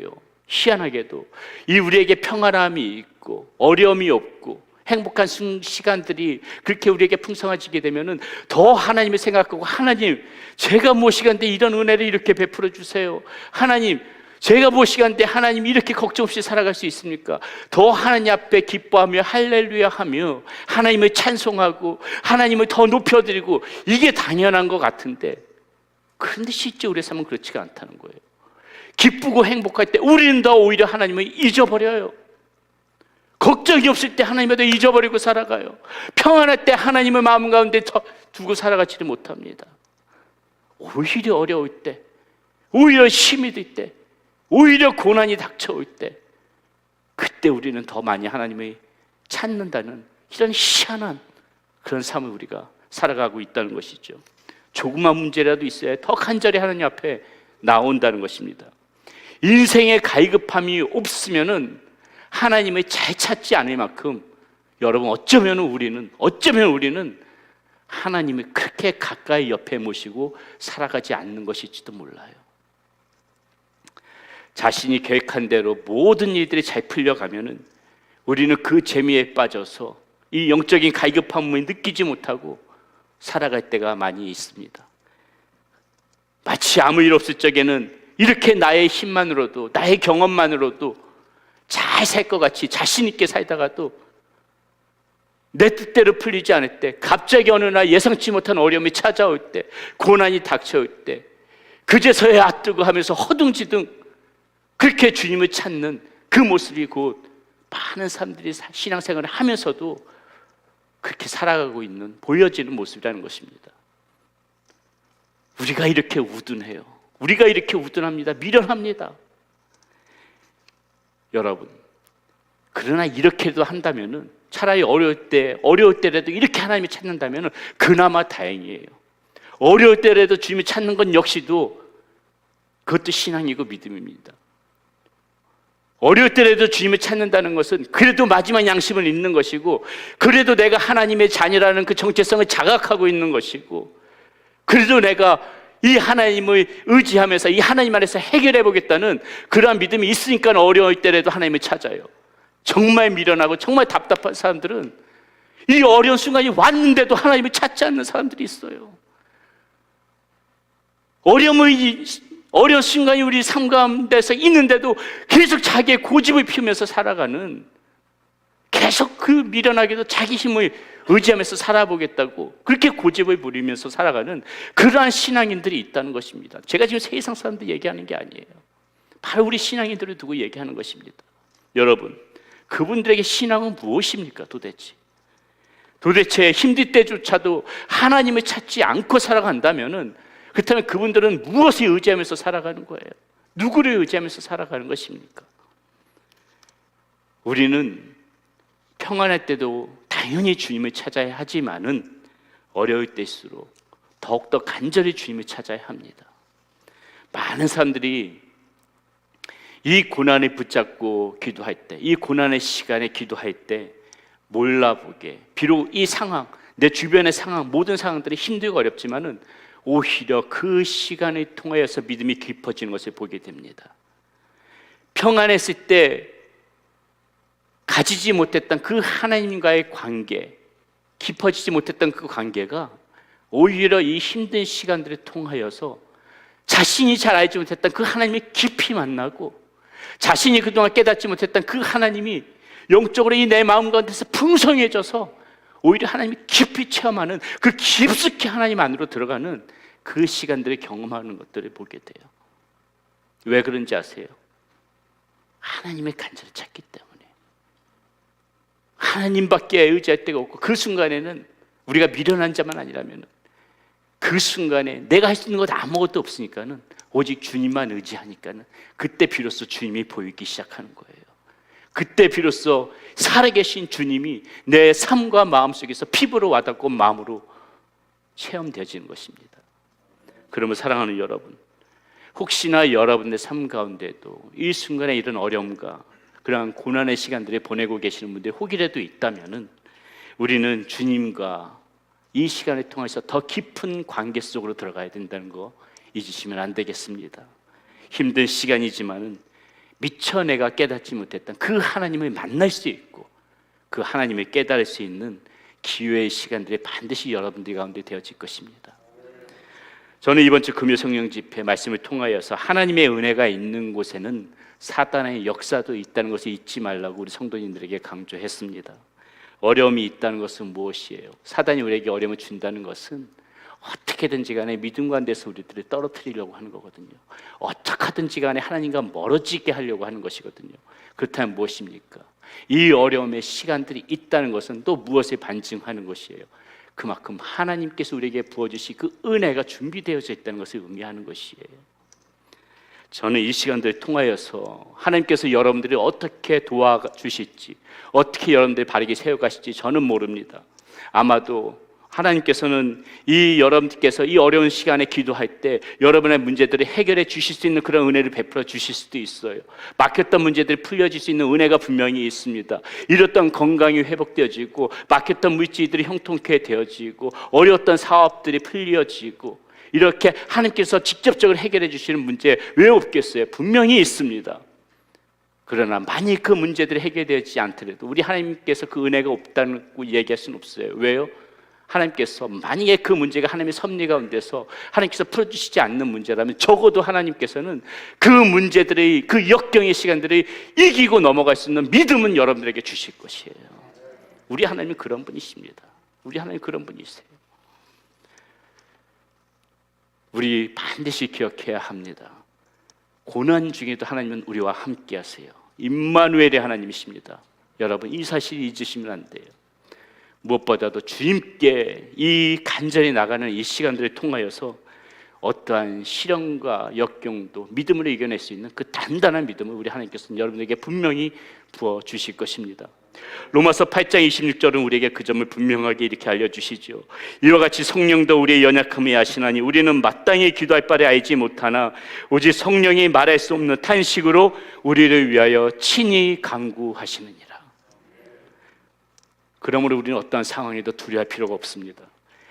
이 우리에게 평안함이 있고 어려움이 없고 행복한 시간들이 그렇게 우리에게 풍성해지게 되면은 더 하나님을 생각하고, 하나님 제가 무엇이간데 이런 은혜를 이렇게 베풀어 주세요. 하나님 제가 무엇이간데 하나님 이렇게 걱정 없이 살아갈 수 있습니까? 더 하나님 앞에 기뻐하며 할렐루야 하며 하나님을 찬송하고 하나님을 더 높여드리고, 이게 당연한 것 같은데, 그런데 실제 우리의 삶은 그렇지가 않다는 거예요. 기쁘고 행복할 때 우리는 더 오히려 하나님을 잊어버려요. 걱정이 없을 때 하나님을 더 잊어버리고 살아가요. 평안할 때 하나님을 마음 가운데 두고 살아가지를 못합니다. 오히려 어려울 때, 오히려 힘이 들 때, 오히려 고난이 닥쳐올 때, 그때 우리는 더 많이 하나님을 찾는다는 이런 희한한 그런 삶을 우리가 살아가고 있다는 것이죠. 조그만 문제라도 있어야 더 간절히 하나님 앞에 나온다는 것입니다. 인생의 갈급함이 없으면은 하나님을 잘 찾지 않을 만큼, 여러분 어쩌면 우리는 하나님을 그렇게 가까이 옆에 모시고 살아가지 않는 것일지도 몰라요. 자신이 계획한 대로 모든 일들이 잘 풀려가면은 우리는 그 재미에 빠져서 이 영적인 갈급함을 느끼지 못하고 살아갈 때가 많이 있습니다. 마치 아무 일 없을 적에는 이렇게 나의 힘만으로도, 나의 경험만으로도 잘 살 것 같이 자신 있게 살다가도 내 뜻대로 풀리지 않을 때, 갑자기 어느 날 예상치 못한 어려움이 찾아올 때, 고난이 닥쳐올 때, 그제서야 아뜨고 하면서 허둥지둥 그렇게 주님을 찾는 그 모습이 곧 많은 사람들이 신앙생활을 하면서도 그렇게 살아가고 있는, 보여지는 모습이라는 것입니다. 우리가 이렇게 우둔해요. 우리가 이렇게 우둔합니다. 미련합니다. 여러분, 그러나 이렇게도 한다면은, 차라리 어려울 때라도 이렇게 하나님을 찾는다면은 그나마 다행이에요. 어려울 때라도 주님을 찾는 건 역시도 그것도 신앙이고 믿음입니다. 어려울 때라도 주님을 찾는다는 것은 그래도 마지막 양심을 잃는 것이고, 그래도 내가 하나님의 자녀라는 그 정체성을 자각하고 있는 것이고, 그래도 내가 이 하나님을 의지하면서 이 하나님 안에서 해결해 보겠다는 그러한 믿음이 있으니까 어려울 때라도 하나님을 찾아요. 정말 미련하고 정말 답답한 사람들은 이 어려운 순간이 왔는데도 하나님을 찾지 않는 사람들이 있어요. 어려운 순간이 우리 삶 가운데서 있는데도 계속 자기의 고집을 피우면서 살아가는, 계속 그 미련하게도 자기 힘을 의지하면서 살아보겠다고 그렇게 고집을 부리면서 살아가는 그러한 신앙인들이 있다는 것입니다. 제가 지금 세상 사람들 얘기하는 게 아니에요. 바로 우리 신앙인들을 두고 얘기하는 것입니다. 여러분, 그분들에게 신앙은 무엇입니까? 도대체 힘들 때조차도 하나님을 찾지 않고 살아간다면은, 그렇다면 그분들은 무엇을 의지하면서 살아가는 거예요? 누구를 의지하면서 살아가는 것입니까? 우리는 평안할 때도 당연히 주님을 찾아야 하지만은 어려울 때일수록 더욱더 간절히 주님을 찾아야 합니다. 많은 사람들이 이 고난을 붙잡고 기도할 때, 이 고난의 시간에 기도할 때 몰라보게, 비록 이 상황, 내 주변의 상황, 모든 상황들이 힘들고 어렵지만은 오히려 그 시간을 통하여서 믿음이 깊어지는 것을 보게 됩니다. 평안했을 때 가지지 못했던 그 하나님과의 관계, 깊어지지 못했던 그 관계가 오히려 이 힘든 시간들을 통하여서 자신이 잘 알지 못했던 그 하나님이 깊이 만나고, 자신이 그동안 깨닫지 못했던 그 하나님이 영적으로 이 내 마음 가운데서 풍성해져서 오히려 하나님이 깊이 체험하는, 그 깊숙이 하나님 안으로 들어가는 그 시간들을 경험하는 것들을 보게 돼요. 왜 그런지 아세요? 하나님의 간절히 찾기 때문에. 하나님밖에 의지할 데가 없고, 그 순간에는 우리가 미련한 자만 아니라면 그 순간에 내가 할 수 있는 것 아무것도 없으니까는 오직 주님만 의지하니까는 그때 비로소 주님이 보이기 시작하는 거예요. 그때 비로소 살아계신 주님이 내 삶과 마음 속에서 피부로 와닿고 마음으로 체험되어지는 것입니다. 그러면 사랑하는 여러분, 혹시나 여러분의 삶 가운데도 이 순간에 이런 어려움과 그러한 고난의 시간들을 보내고 계시는 분들이 혹이라도 있다면은 우리는 주님과 이 시간을 통해서 더 깊은 관계 속으로 들어가야 된다는 거 잊으시면 안 되겠습니다. 힘든 시간이지만은 미처 내가 깨닫지 못했던 그 하나님을 만날 수 있고, 그 하나님을 깨달을 수 있는 기회의 시간들이 반드시 여러분들 가운데 되어질 것입니다. 저는 이번 주 금요 성령 집회 말씀을 통하여서 하나님의 은혜가 있는 곳에는 사단의 역사도 있다는 것을 잊지 말라고 우리 성도님들에게 강조했습니다. 어려움이 있다는 것은 무엇이에요? 사단이 우리에게 어려움을 준다는 것은 어떻게든지 간에 믿음 가운데서 우리들을 떨어뜨리려고 하는 거거든요. 어떻게 하든지 간에 하나님과 멀어지게 하려고 하는 것이거든요. 그렇다면 무엇입니까? 이 어려움의 시간들이 있다는 것은 또 무엇을 반증하는 것이에요? 그만큼 하나님께서 우리에게 부어주신 그 은혜가 준비되어져 있다는 것을 의미하는 것이에요. 저는 이 시간들을 통하여서 하나님께서 여러분들이 어떻게 도와주실지, 어떻게 여러분들이 바르게 세워가실지 저는 모릅니다. 아마도 하나님께서는 여러분들께서 이 어려운 시간에 기도할 때 여러분의 문제들을 해결해 주실 수 있는 그런 은혜를 베풀어 주실 수도 있어요. 막혔던 문제들이 풀려질 수 있는 은혜가 분명히 있습니다. 잃었던 건강이 회복되어지고, 막혔던 물질들이 형통케 되어지고, 어려웠던 사업들이 풀려지고, 이렇게 하나님께서 직접적으로 해결해 주시는 문제 왜 없겠어요? 분명히 있습니다. 그러나 만일 그 문제들이 해결되지 않더라도 우리 하나님께서 그 은혜가 없다고 얘기할 수는 없어요. 왜요? 하나님께서 만약에 그 문제가 하나님의 섭리 가운데서 하나님께서 풀어주시지 않는 문제라면 적어도 하나님께서는 그 문제들의, 그 역경의 시간들을 이기고 넘어갈 수 있는 믿음은 여러분들에게 주실 것이에요. 우리 하나님은 그런 분이십니다. 우리 하나님 그런 분이세요. 우리 반드시 기억해야 합니다. 고난 중에도 하나님은 우리와 함께 하세요. 임마누엘의 하나님이십니다. 여러분, 이 사실 잊으시면 안 돼요. 무엇보다도 주님께 이 간절히 나가는 이 시간들을 통하여서 어떠한 시련과 역경도 믿음으로 이겨낼 수 있는 그 단단한 믿음을 우리 하나님께서는 여러분에게 분명히 부어주실 것입니다. 로마서 8장 26절은 우리에게 그 점을 분명하게 이렇게 알려주시죠. 이와 같이 성령도 우리의 연약함을 아시나니 우리는 마땅히 기도할 바를 알지 못하나 오직 성령이 말할 수 없는 탄식으로 우리를 위하여 친히 간구하시느니라. 그러므로 우리는 어떠한 상황에도 두려워할 필요가 없습니다.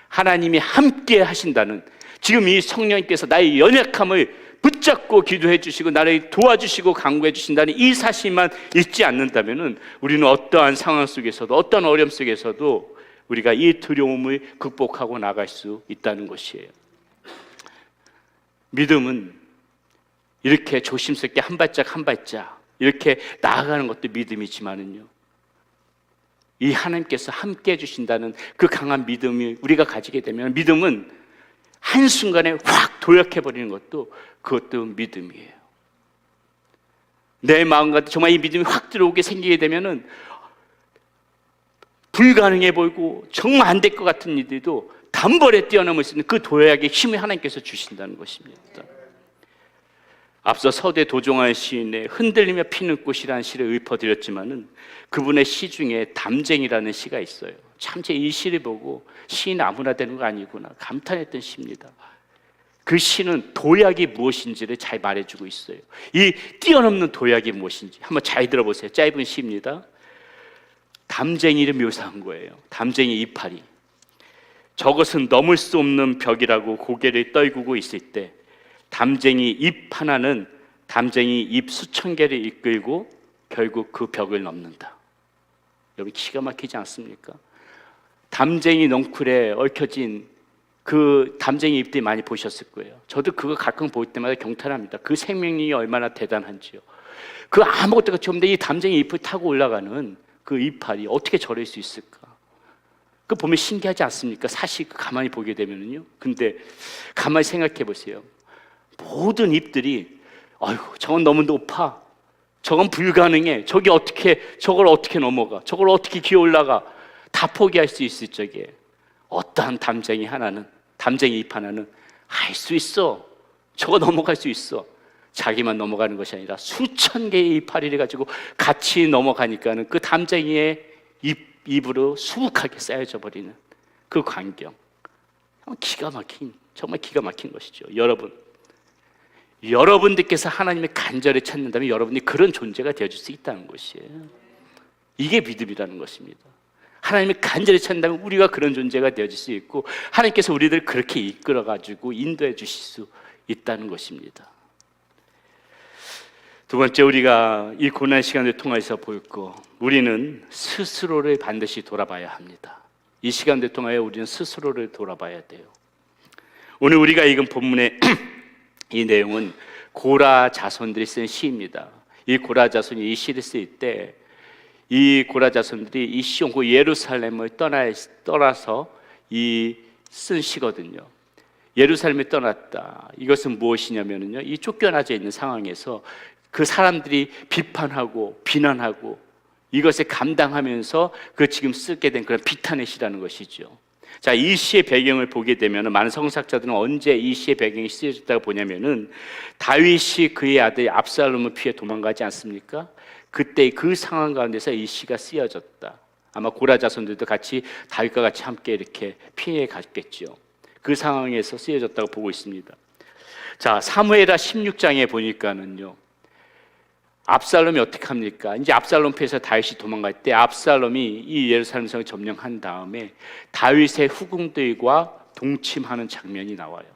하나님이 함께 하신다는, 지금 이 성령님께서 나의 연약함을 붙잡고 기도해 주시고 나를 도와주시고 간구해 주신다는 이 사실만 잊지 않는다면 우리는 어떠한 상황 속에서도, 어떠한 어려움 속에서도 우리가 이 두려움을 극복하고 나갈 수 있다는 것이에요. 믿음은 이렇게 조심스럽게 한 발짝 한 발짝 이렇게 나아가는 것도 믿음이지만은요, 이 하나님께서 함께 해주신다는 그 강한 믿음이 우리가 가지게 되면, 믿음은 한순간에 확 도약해버리는 것도, 그것도 믿음이에요. 내 마음 가운데 정말 이 믿음이 확 들어오게 생기게 되면은 불가능해 보이고 정말 안 될 것 같은 일들도 단번에 뛰어넘을 수 있는 그 도약의 힘을 하나님께서 주신다는 것입니다. 앞서 서대 도종환 시인의 흔들리며 피는 꽃이라는 시를 읊어드렸지만은 그분의 시 중에 담쟁이라는 시가 있어요. 참 제 이 시를 보고 시인 아무나 되는 거 아니구나 감탄했던 시입니다. 그 시는 도약이 무엇인지를 잘 말해주고 있어요. 이 뛰어넘는 도약이 무엇인지 한번 잘 들어보세요. 짧은 시입니다. 담쟁이를 묘사한 거예요. 담쟁이 이파리. 저것은 넘을 수 없는 벽이라고 고개를 떨구고 있을 때 담쟁이 잎 하나는 담쟁이 잎 수천 개를 이끌고 결국 그 벽을 넘는다. 여러분 기가 막히지 않습니까? 담쟁이 넝쿨에 얽혀진 그 담쟁이 잎들이 많이 보셨을 거예요. 저도 그거 가끔 볼 때마다 경탄합니다. 그 생명력이 얼마나 대단한지요. 그 아무것도 같이 없는데 이 담쟁이 잎을 타고 올라가는 그 이파리 어떻게 저럴 수 있을까? 그 보면 신기하지 않습니까? 사실 가만히 보게 되면은요. 근데 가만히 생각해 보세요. 모든 잎들이 아이고 저건 너무 높아. 저건 불가능해. 저걸 어떻게 넘어가? 저걸 어떻게 기어 올라가? 다 포기할 수 있을 적에 어떠한 담쟁이 잎 하나는 할 수 있어. 저거 넘어갈 수 있어. 자기만 넘어가는 것이 아니라 수천 개의 이파리를 가지고 같이 넘어가니까는 그 담쟁이의 입으로 수북하게 쌓여져 버리는 그 광경. 정말 기가 막힌 것이죠. 여러분들께서 하나님의 간절히 찾는다면 여러분이 그런 존재가 되어줄 수 있다는 것이에요. 이게 믿음이라는 것입니다. 하나님의 간절히 찾는다면 우리가 그런 존재가 되어질 수 있고 하나님께서 우리들을 그렇게 이끌어가지고 인도해 주실 수 있다는 것입니다. 두 번째, 우리가 이 고난 시간을 통해서 볼 거, 우리는 스스로를 반드시 돌아봐야 합니다. 이 시간을 통하여 우리는 스스로를 돌아봐야 돼요. 오늘 우리가 읽은 본문의 이 내용은 고라 자손들이 쓴 시입니다. 이 고라 자손이 이 시를 쓸 때 이 고라 자손들이 이 시온 그 예루살렘을 떠나서 이 쓴 시거든요. 예루살렘에 떠났다. 이것은 무엇이냐면요, 이 쫓겨나져 있는 상황에서 그 사람들이 비판하고 비난하고 이것에 감당하면서 그 지금 쓰게 된 그런 비탄의 시라는 것이죠. 자, 이 시의 배경을 보게 되면 많은 성서학자들은 언제 이 시의 배경이 쓰여졌다고 보냐면은 다윗이 그의 아들 압살롬을 피해 도망가지 않습니까? 그때 그 상황 가운데서 이 시가 쓰여졌다. 아마 고라 자손들도 같이 다윗과 같이 함께 이렇게 피해 갔겠죠. 그 상황에서 쓰여졌다고 보고 있습니다. 자, 사무엘하 16장에 보니까는요, 압살롬이 어떻게 합니까? 이제 압살롬 피해서 다윗이 도망갈 때 압살롬이 이 예루살렘 성을 점령한 다음에 다윗의 후궁들과 동침하는 장면이 나와요.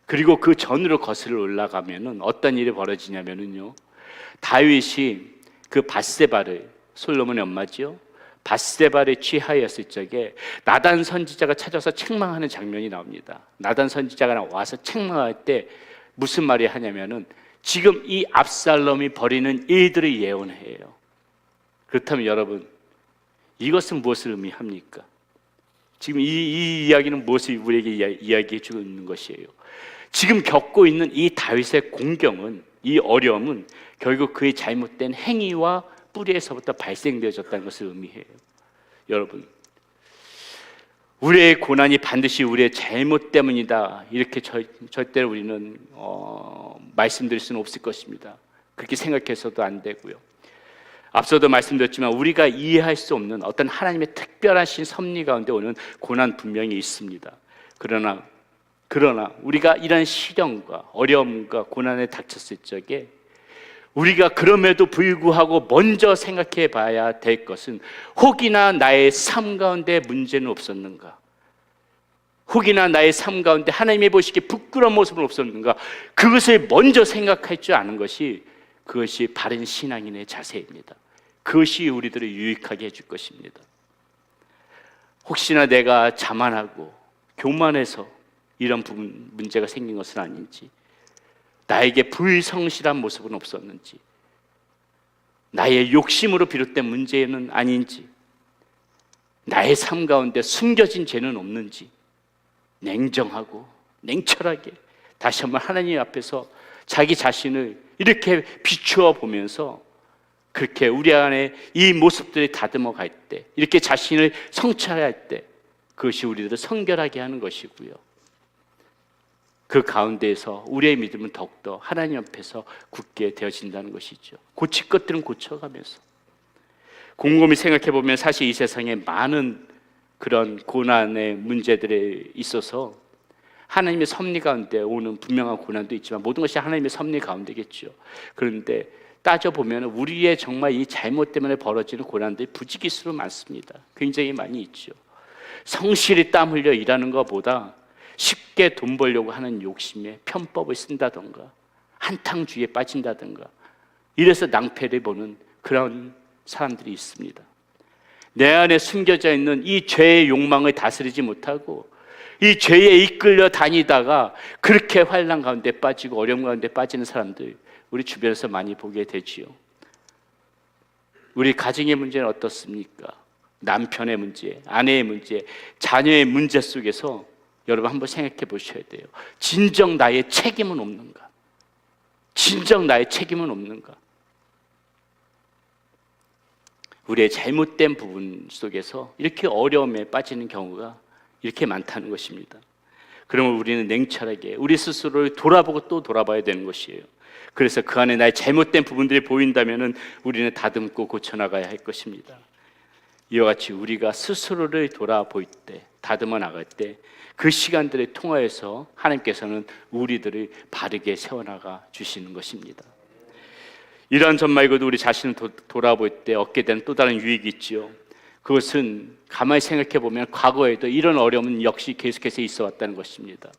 그리고 그 전으로 거슬러 올라가면은 어떤 일이 벌어지냐면은요, 다윗이 그 밧세바를, 솔로몬의 엄마지요, 밧세바를 취하였을 적에 나단 선지자가 찾아서 책망하는 장면이 나옵니다. 나단 선지자가 와서 책망할 때 무슨 말이 하냐면은 지금 이 압살롬이 벌이는 일들을 예언해요. 그렇다면 여러분, 이것은 무엇을 의미합니까? 지금 이 이야기는 무엇을 우리에게 이야기해 주고 있는 것이에요? 지금 겪고 있는 이 다윗의 공경은, 이 어려움은 결국 그의 잘못된 행위와 뿌리에서부터 발생되어졌다는 것을 의미해요. 여러분, 우리의 고난이 반드시 우리의 잘못 때문이다, 이렇게 절대로 우리는 말씀드릴 수는 없을 것입니다. 그렇게 생각해서도 안 되고요. 앞서도 말씀드렸지만 우리가 이해할 수 없는 어떤 하나님의 특별하신 섭리 가운데 오는 고난 분명히 있습니다. 그러나 우리가 이런 시련과 어려움과 고난에 닥쳤을 적에 우리가 그럼에도 불구하고 먼저 생각해 봐야 될 것은, 혹이나 나의 삶 가운데 문제는 없었는가? 혹이나 나의 삶 가운데 하나님이 보시기에 부끄러운 모습은 없었는가? 그것을 먼저 생각할 줄 아는 것이, 그것이 바른 신앙인의 자세입니다. 그것이 우리들을 유익하게 해줄 것입니다. 혹시나 내가 자만하고 교만해서 이런 문제가 생긴 것은 아닌지, 나에게 불성실한 모습은 없었는지, 나의 욕심으로 비롯된 문제는 아닌지, 나의 삶 가운데 숨겨진 죄는 없는지 냉정하고 냉철하게 다시 한번 하나님 앞에서 자기 자신을 이렇게 비추어 보면서, 그렇게 우리 안에 이 모습들이 다듬어 갈 때, 이렇게 자신을 성찰할 때, 그것이 우리들을 성결하게 하는 것이고요. 그 가운데에서 우리의 믿음은 더욱더 하나님 앞에서 굳게 되어진다는 것이죠. 고칠 것들은 고쳐가면서. 곰곰이 생각해 보면 사실 이 세상에 많은 그런 고난의 문제들에 있어서 하나님의 섭리 가운데 오는 분명한 고난도 있지만 모든 것이 하나님의 섭리 가운데겠죠. 그런데 따져보면 우리의 정말 이 잘못 때문에 벌어지는 고난들이 부지기수로 많습니다. 굉장히 많이 있죠. 성실히 땀 흘려 일하는 것보다 쉽게 돈 벌려고 하는 욕심에 편법을 쓴다던가, 한탕주의에 빠진다든가 이래서 낭패를 보는 그런 사람들이 있습니다. 내 안에 숨겨져 있는 이 죄의 욕망을 다스리지 못하고 이 죄에 이끌려 다니다가 그렇게 환난 가운데 빠지고 어려움 가운데 빠지는 사람들 우리 주변에서 많이 보게 되지요. 우리 가정의 문제는 어떻습니까? 남편의 문제, 아내의 문제, 자녀의 문제 속에서 여러분 한번 생각해 보셔야 돼요. 진정 나의 책임은 없는가? 진정 나의 책임은 없는가? 우리의 잘못된 부분 속에서 이렇게 어려움에 빠지는 경우가 이렇게 많다는 것입니다. 그러면 우리는 냉철하게 우리 스스로를 돌아보고 또 돌아봐야 되는 것이에요. 그래서 그 안에 나의 잘못된 부분들이 보인다면 우리는 다듬고 고쳐나가야 할 것입니다. 이와 같이 우리가 스스로를 돌아볼 때, 다듬어 나갈 때 그 시간들을 통하여서 하나님께서는 우리들을 바르게 세워나가 주시는 것입니다. 이러한 점 말고도 우리 자신을 돌아볼 때 얻게 되는 또 다른 유익이 있지요. 그것은 가만히 생각해 보면 과거에도 이런 어려움은 역시 계속해서 있어 왔다는 것입니다.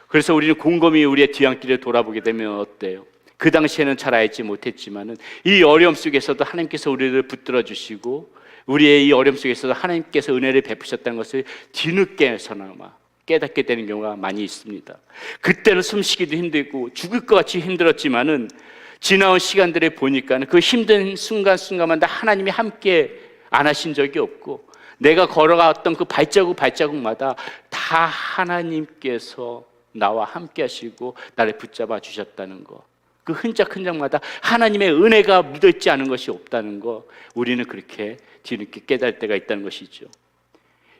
그래서 우리는 곰곰이 우리의 뒤안길을 돌아보게 되면 어때요? 그 당시에는 잘 알지 못했지만은 이 어려움 속에서도 하나님께서 우리를 붙들어 주시고 우리의 이 어려움 속에서도 하나님께서 은혜를 베푸셨다는 것을 뒤늦게서나마 깨닫게 되는 경우가 많이 있습니다. 그때는 숨쉬기도 힘들고 죽을 것 같이 힘들었지만은 지나온 시간들을 보니까 그 힘든 순간순간마다 하나님이 함께 안 하신 적이 없고 내가 걸어갔던 그 발자국마다 다 하나님께서 나와 함께 하시고 나를 붙잡아 주셨다는 거, 그 흔적마다 하나님의 은혜가 묻어있지 않은 것이 없다는 거 우리는 그렇게 뒤늦게 깨달을 때가 있다는 것이죠.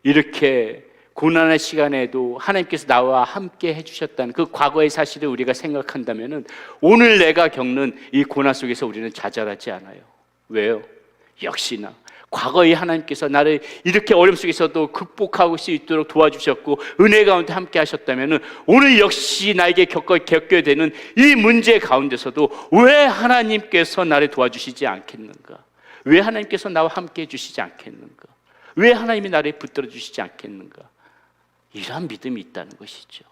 이렇게 고난의 시간에도 하나님께서 나와 함께 해주셨다는 그 과거의 사실을 우리가 생각한다면 오늘 내가 겪는 이 고난 속에서 우리는 좌절하지 않아요. 왜요? 역시나 과거에 하나님께서 나를 이렇게 어려움 속에서도 극복하고 수 있도록 도와주셨고 은혜 가운데 함께 하셨다면 오늘 역시 나에게 겪게 되는 이 문제 가운데서도 왜 하나님께서 나를 도와주시지 않겠는가? 왜 하나님께서 나와 함께 해주시지 않겠는가? 왜 하나님이 나를 붙들어 주시지 않겠는가? 이러한 믿음이 있다는 것이죠.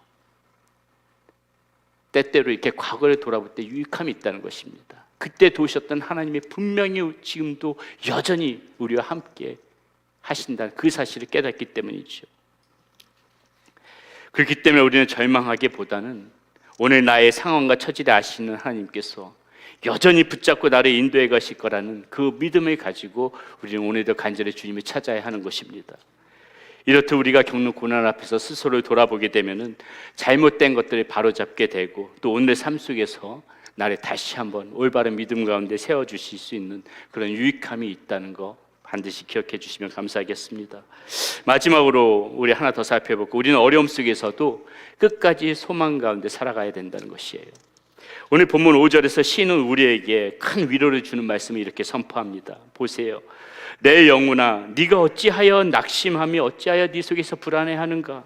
때때로 이렇게 과거를 돌아볼 때 유익함이 있다는 것입니다. 그때 도우셨던 하나님이 분명히 지금도 여전히 우리와 함께 하신다는 그 사실을 깨닫기 때문이죠. 그렇기 때문에 우리는 절망하기보다는 오늘 나의 상황과 처지를 아시는 하나님께서 여전히 붙잡고 나를 인도해 가실 거라는 그 믿음을 가지고 우리는 오늘도 간절히 주님을 찾아야 하는 것입니다. 이렇듯 우리가 겪는 고난 앞에서 스스로를 돌아보게 되면은 잘못된 것들을 바로잡게 되고 또 오늘의 삶 속에서 나를 다시 한번 올바른 믿음 가운데 세워주실 수 있는 그런 유익함이 있다는 거 반드시 기억해 주시면 감사하겠습니다. 마지막으로 우리 하나 더 살펴보고 우리는 어려움 속에서도 끝까지 소망 가운데 살아가야 된다는 것이에요. 오늘 본문 5절에서 시인은 우리에게 큰 위로를 주는 말씀을 이렇게 선포합니다. 보세요. 내 영혼아 네가 어찌하여 낙심하며 어찌하여 네 속에서 불안해하는가?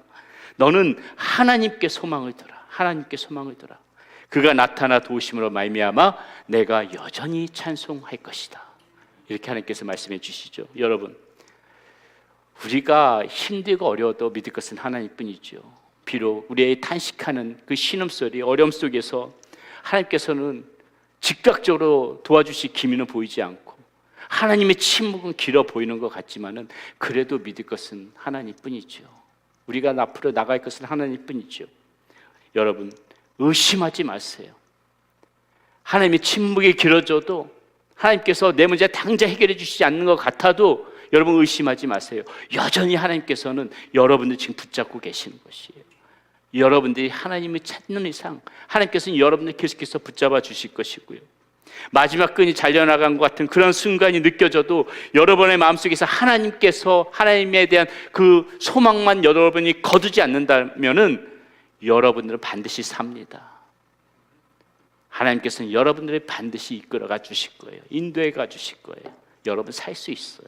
너는 하나님께 소망을 두라. 하나님께 소망을 두라. 그가 나타나 도우심으로 말미암아 내가 여전히 찬송할 것이다. 이렇게 하나님께서 말씀해 주시죠. 여러분, 우리가 힘들고 어려워도 믿을 것은 하나님뿐이죠. 비록 우리의 탄식하는 그 신음소리, 어려움 속에서 하나님께서는 즉각적으로 도와주실 기미는 보이지 않고 하나님의 침묵은 길어 보이는 것 같지만은 그래도 믿을 것은 하나님뿐이죠. 우리가 앞으로 나갈 것은 하나님뿐이죠. 여러분, 의심하지 마세요. 하나님의 침묵이 길어져도 하나님께서 내 문제 당장 해결해 주시지 않는 것 같아도 여러분 의심하지 마세요. 여전히 하나님께서는 여러분들 지금 붙잡고 계시는 것이에요. 여러분들이 하나님을 찾는 이상 하나님께서는 여러분들 계속해서 붙잡아 주실 것이고요. 마지막 끈이 잘려나간 것 같은 그런 순간이 느껴져도 여러분의 마음속에서 하나님께서 하나님에 대한 그 소망만 여러분이 거두지 않는다면은 여러분들은 반드시 삽니다. 하나님께서는 여러분들을 반드시 이끌어가 주실 거예요. 인도해 가 주실 거예요. 여러분 살 수 있어요.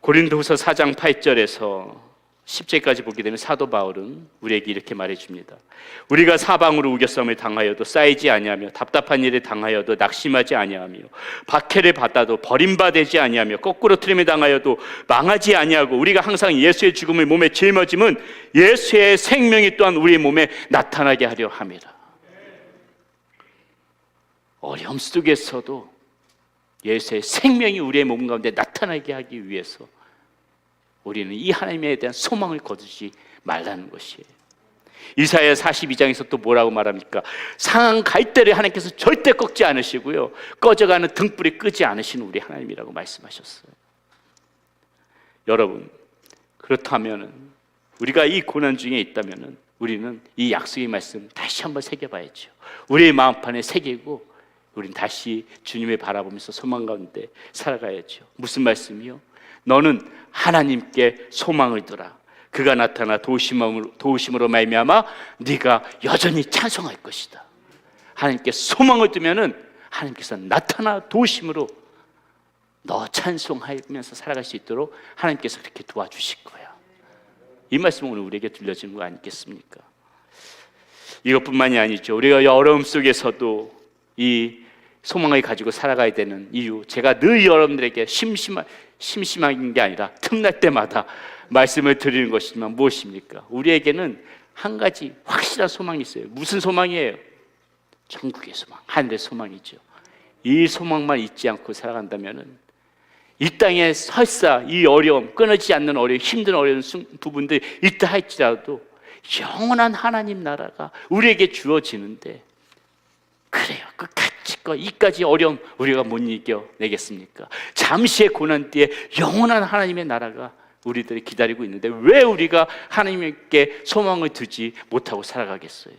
고린도후서 4장 8절에서 10절까지 보게 되면 사도 바울은 우리에게 이렇게 말해줍니다. 우리가 사방으로 우겨쌈을 당하여도 쌓이지 아니하며 답답한 일을 당하여도 낙심하지 아니하며 박해를 받아도 버림받지 아니하며 거꾸로 트림을 당하여도 망하지 아니하고 우리가 항상 예수의 죽음을 몸에 짊어짐은 예수의 생명이 또한 우리의 몸에 나타나게 하려 함이라. 어려움 속에서도 예수의 생명이 우리의 몸 가운데 나타나게 하기 위해서 우리는 이 하나님에 대한 소망을 거두지 말라는 것이에요. 이사야 42장에서 또 뭐라고 말합니까? 상한 갈대를 하나님께서 절대 꺾지 않으시고요, 꺼져가는 등불이 끄지 않으시는 우리 하나님이라고 말씀하셨어요. 여러분, 그렇다면 우리가 이 고난 중에 있다면 우리는 이 약속의 말씀 다시 한번 새겨봐야죠. 우리의 마음판에 새기고 우리는 다시 주님을 바라보면서 소망 가운데 살아가야죠. 무슨 말씀이요? 너는 하나님께 소망을 두라. 그가 나타나 도우심으로 말미암아 네가 여전히 찬송할 것이다. 하나님께 소망을 두면은 하나님께서 나타나 도우심으로 너 찬송하면서 살아갈 수 있도록 하나님께서 그렇게 도와주실 거야. 이 말씀은 오늘 우리에게 들려지는 거 아니겠습니까? 이것뿐만이 아니죠. 우리가 어려움 속에서도 이 소망을 가지고 살아가야 되는 이유, 제가 늘 여러분들에게 심심한 게 아니라 틈날 때마다 말씀을 드리는 것이지만 무엇입니까? 우리에게는 한 가지 확실한 소망이 있어요. 무슨 소망이에요? 천국의 소망, 하늘의 소망이죠. 이 소망만 잊지 않고 살아간다면은 이 땅에 설사 이 어려움, 끊어지지 않는 어려움, 힘든 어려운 부분들 있다 할지라도 영원한 하나님 나라가 우리에게 주어지는데, 그래요, 이까지 어려움 우리가 못 이겨내겠습니까? 잠시의 고난 뒤에 영원한 하나님의 나라가 우리들이 기다리고 있는데 왜 우리가 하나님께 소망을 두지 못하고 살아가겠어요?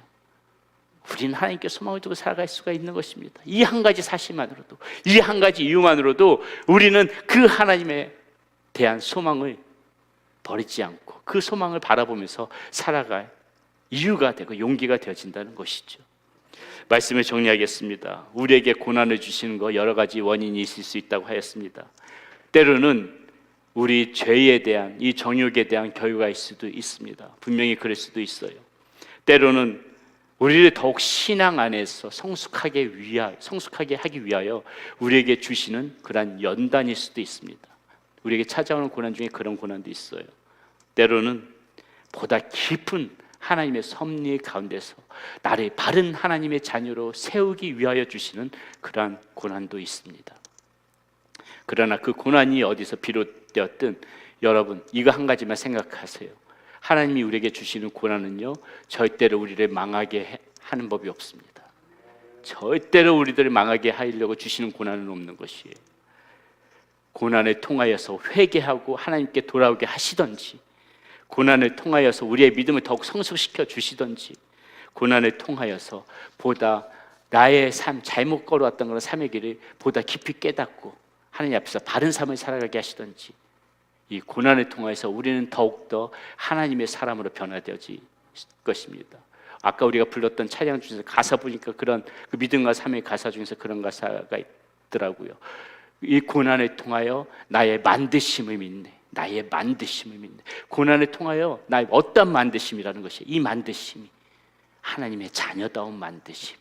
우리는 하나님께 소망을 두고 살아갈 수가 있는 것입니다. 이 한 가지 사실만으로도, 이 한 가지 이유만으로도 우리는 그 하나님에 대한 소망을 버리지 않고 그 소망을 바라보면서 살아갈 이유가 되고 용기가 되어진다는 것이죠. 말씀을 정리하겠습니다. 우리에게 고난을 주시는 거 여러 가지 원인이 있을 수 있다고 하였습니다. 때로는 우리 죄에 대한, 이 정욕에 대한 결과일 수도 있습니다. 분명히 그럴 수도 있어요. 때로는 우리를 더욱 신앙 안에서 성숙하게 하기 위하여 우리에게 주시는 그러한 연단일 수도 있습니다. 우리에게 찾아오는 고난 중에 그런 고난도 있어요. 때로는 보다 깊은 하나님의 섭리 가운데서 나를 바른 하나님의 자녀로 세우기 위하여 주시는 그러한 고난도 있습니다. 그러나 그 고난이 어디서 비롯되었든 여러분, 이거 한 가지만 생각하세요. 하나님이 우리에게 주시는 고난은요, 절대로 우리를 망하게 하는 법이 없습니다. 절대로 우리들을 망하게 하려고 주시는 고난은 없는 것이에요. 고난을 통하여서 회개하고 하나님께 돌아오게 하시던지, 고난을 통하여서 우리의 믿음을 더욱 성숙시켜 주시던지, 고난을 통하여서 보다 나의 삶, 잘못 걸어왔던 그런 삶의 길을 보다 깊이 깨닫고 하나님 앞에서 바른 삶을 살아가게 하시던지, 이 고난을 통해서 우리는 더욱더 하나님의 사람으로 변화되어질 것입니다. 아까 우리가 불렀던 찬양 중에서 가사 보니까 그런 그 믿음과 삶의 가사 중에서 그런 가사가 있더라고요. 이 고난을 통하여 나의 만드심을 믿네. 나의 만드심을 믿네. 고난을 통하여 나의 어떤 만드심이라는 것이에요. 이 만드심이 하나님의 자녀다운 만드심.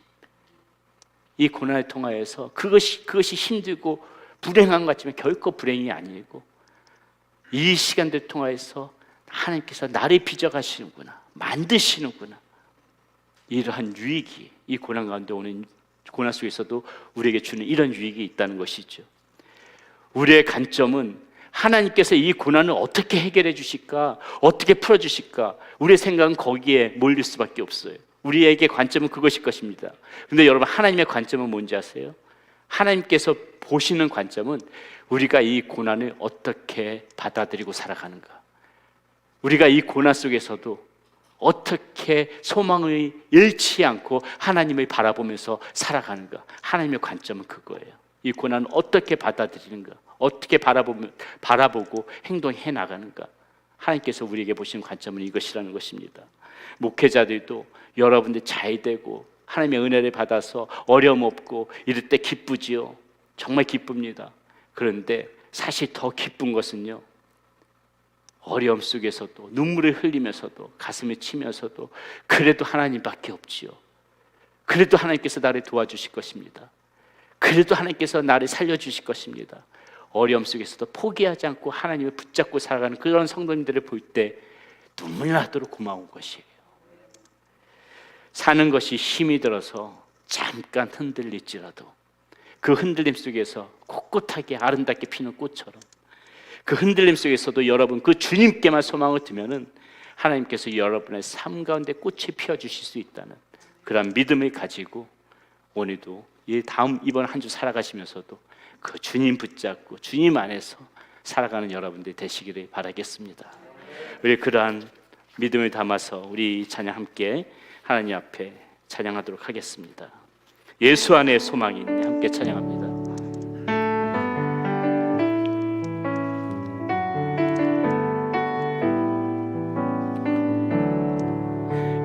이 고난을 통하여서 그것이 힘들고 불행한 것 같지만 결코 불행이 아니고, 이 시간들 통하여서 하나님께서 나를 빚어가시는구나, 만드시는구나, 이러한 유익이, 이 고난 가운데 오는 고난 속에서도 우리에게 주는 이런 유익이 있다는 것이죠. 우리의 관점은 하나님께서 이 고난을 어떻게 해결해 주실까, 어떻게 풀어 주실까, 우리의 생각은 거기에 몰릴 수밖에 없어요. 우리에게 관점은 그것일 것입니다. 그런데 여러분, 하나님의 관점은 뭔지 아세요? 하나님께서 보시는 관점은 우리가 이 고난을 어떻게 받아들이고 살아가는가, 우리가 이 고난 속에서도 어떻게 소망을 잃지 않고 하나님을 바라보면서 살아가는가. 하나님의 관점은 그거예요. 이 고난을 어떻게 받아들이는가, 어떻게 바라보고 행동해 나가는가. 하나님께서 우리에게 보시는 관점은 이것이라는 것입니다. 목회자들도 여러분들 잘 되고 하나님의 은혜를 받아서 어려움 없고 이럴 때 기쁘지요. 정말 기쁩니다. 그런데 사실 더 기쁜 것은요, 어려움 속에서도 눈물을 흘리면서도 가슴을 치면서도 그래도 하나님밖에 없지요. 그래도 하나님께서 나를 도와주실 것입니다. 그래도 하나님께서 나를 살려주실 것입니다. 어려움 속에서도 포기하지 않고 하나님을 붙잡고 살아가는 그런 성도님들을 볼 때 눈물 나도록 고마운 것이에요. 사는 것이 힘이 들어서 잠깐 흔들릴지라도 그 흔들림 속에서 꼿꼿하게 아름답게 피는 꽃처럼 그 흔들림 속에서도 여러분 그 주님께만 소망을 두면은 하나님께서 여러분의 삶 가운데 꽃이 피어주실 수 있다는 그런 믿음을 가지고 오늘도 이번 한 주 살아가시면서도 그 주님 붙잡고 주님 안에서 살아가는 여러분들 되시기를 바라겠습니다. 우리 그러한 믿음을 담아서 우리 찬양 함께 하나님 앞에 찬양하도록 하겠습니다. 예수 안에 소망이 있네. 함께 찬양합니다.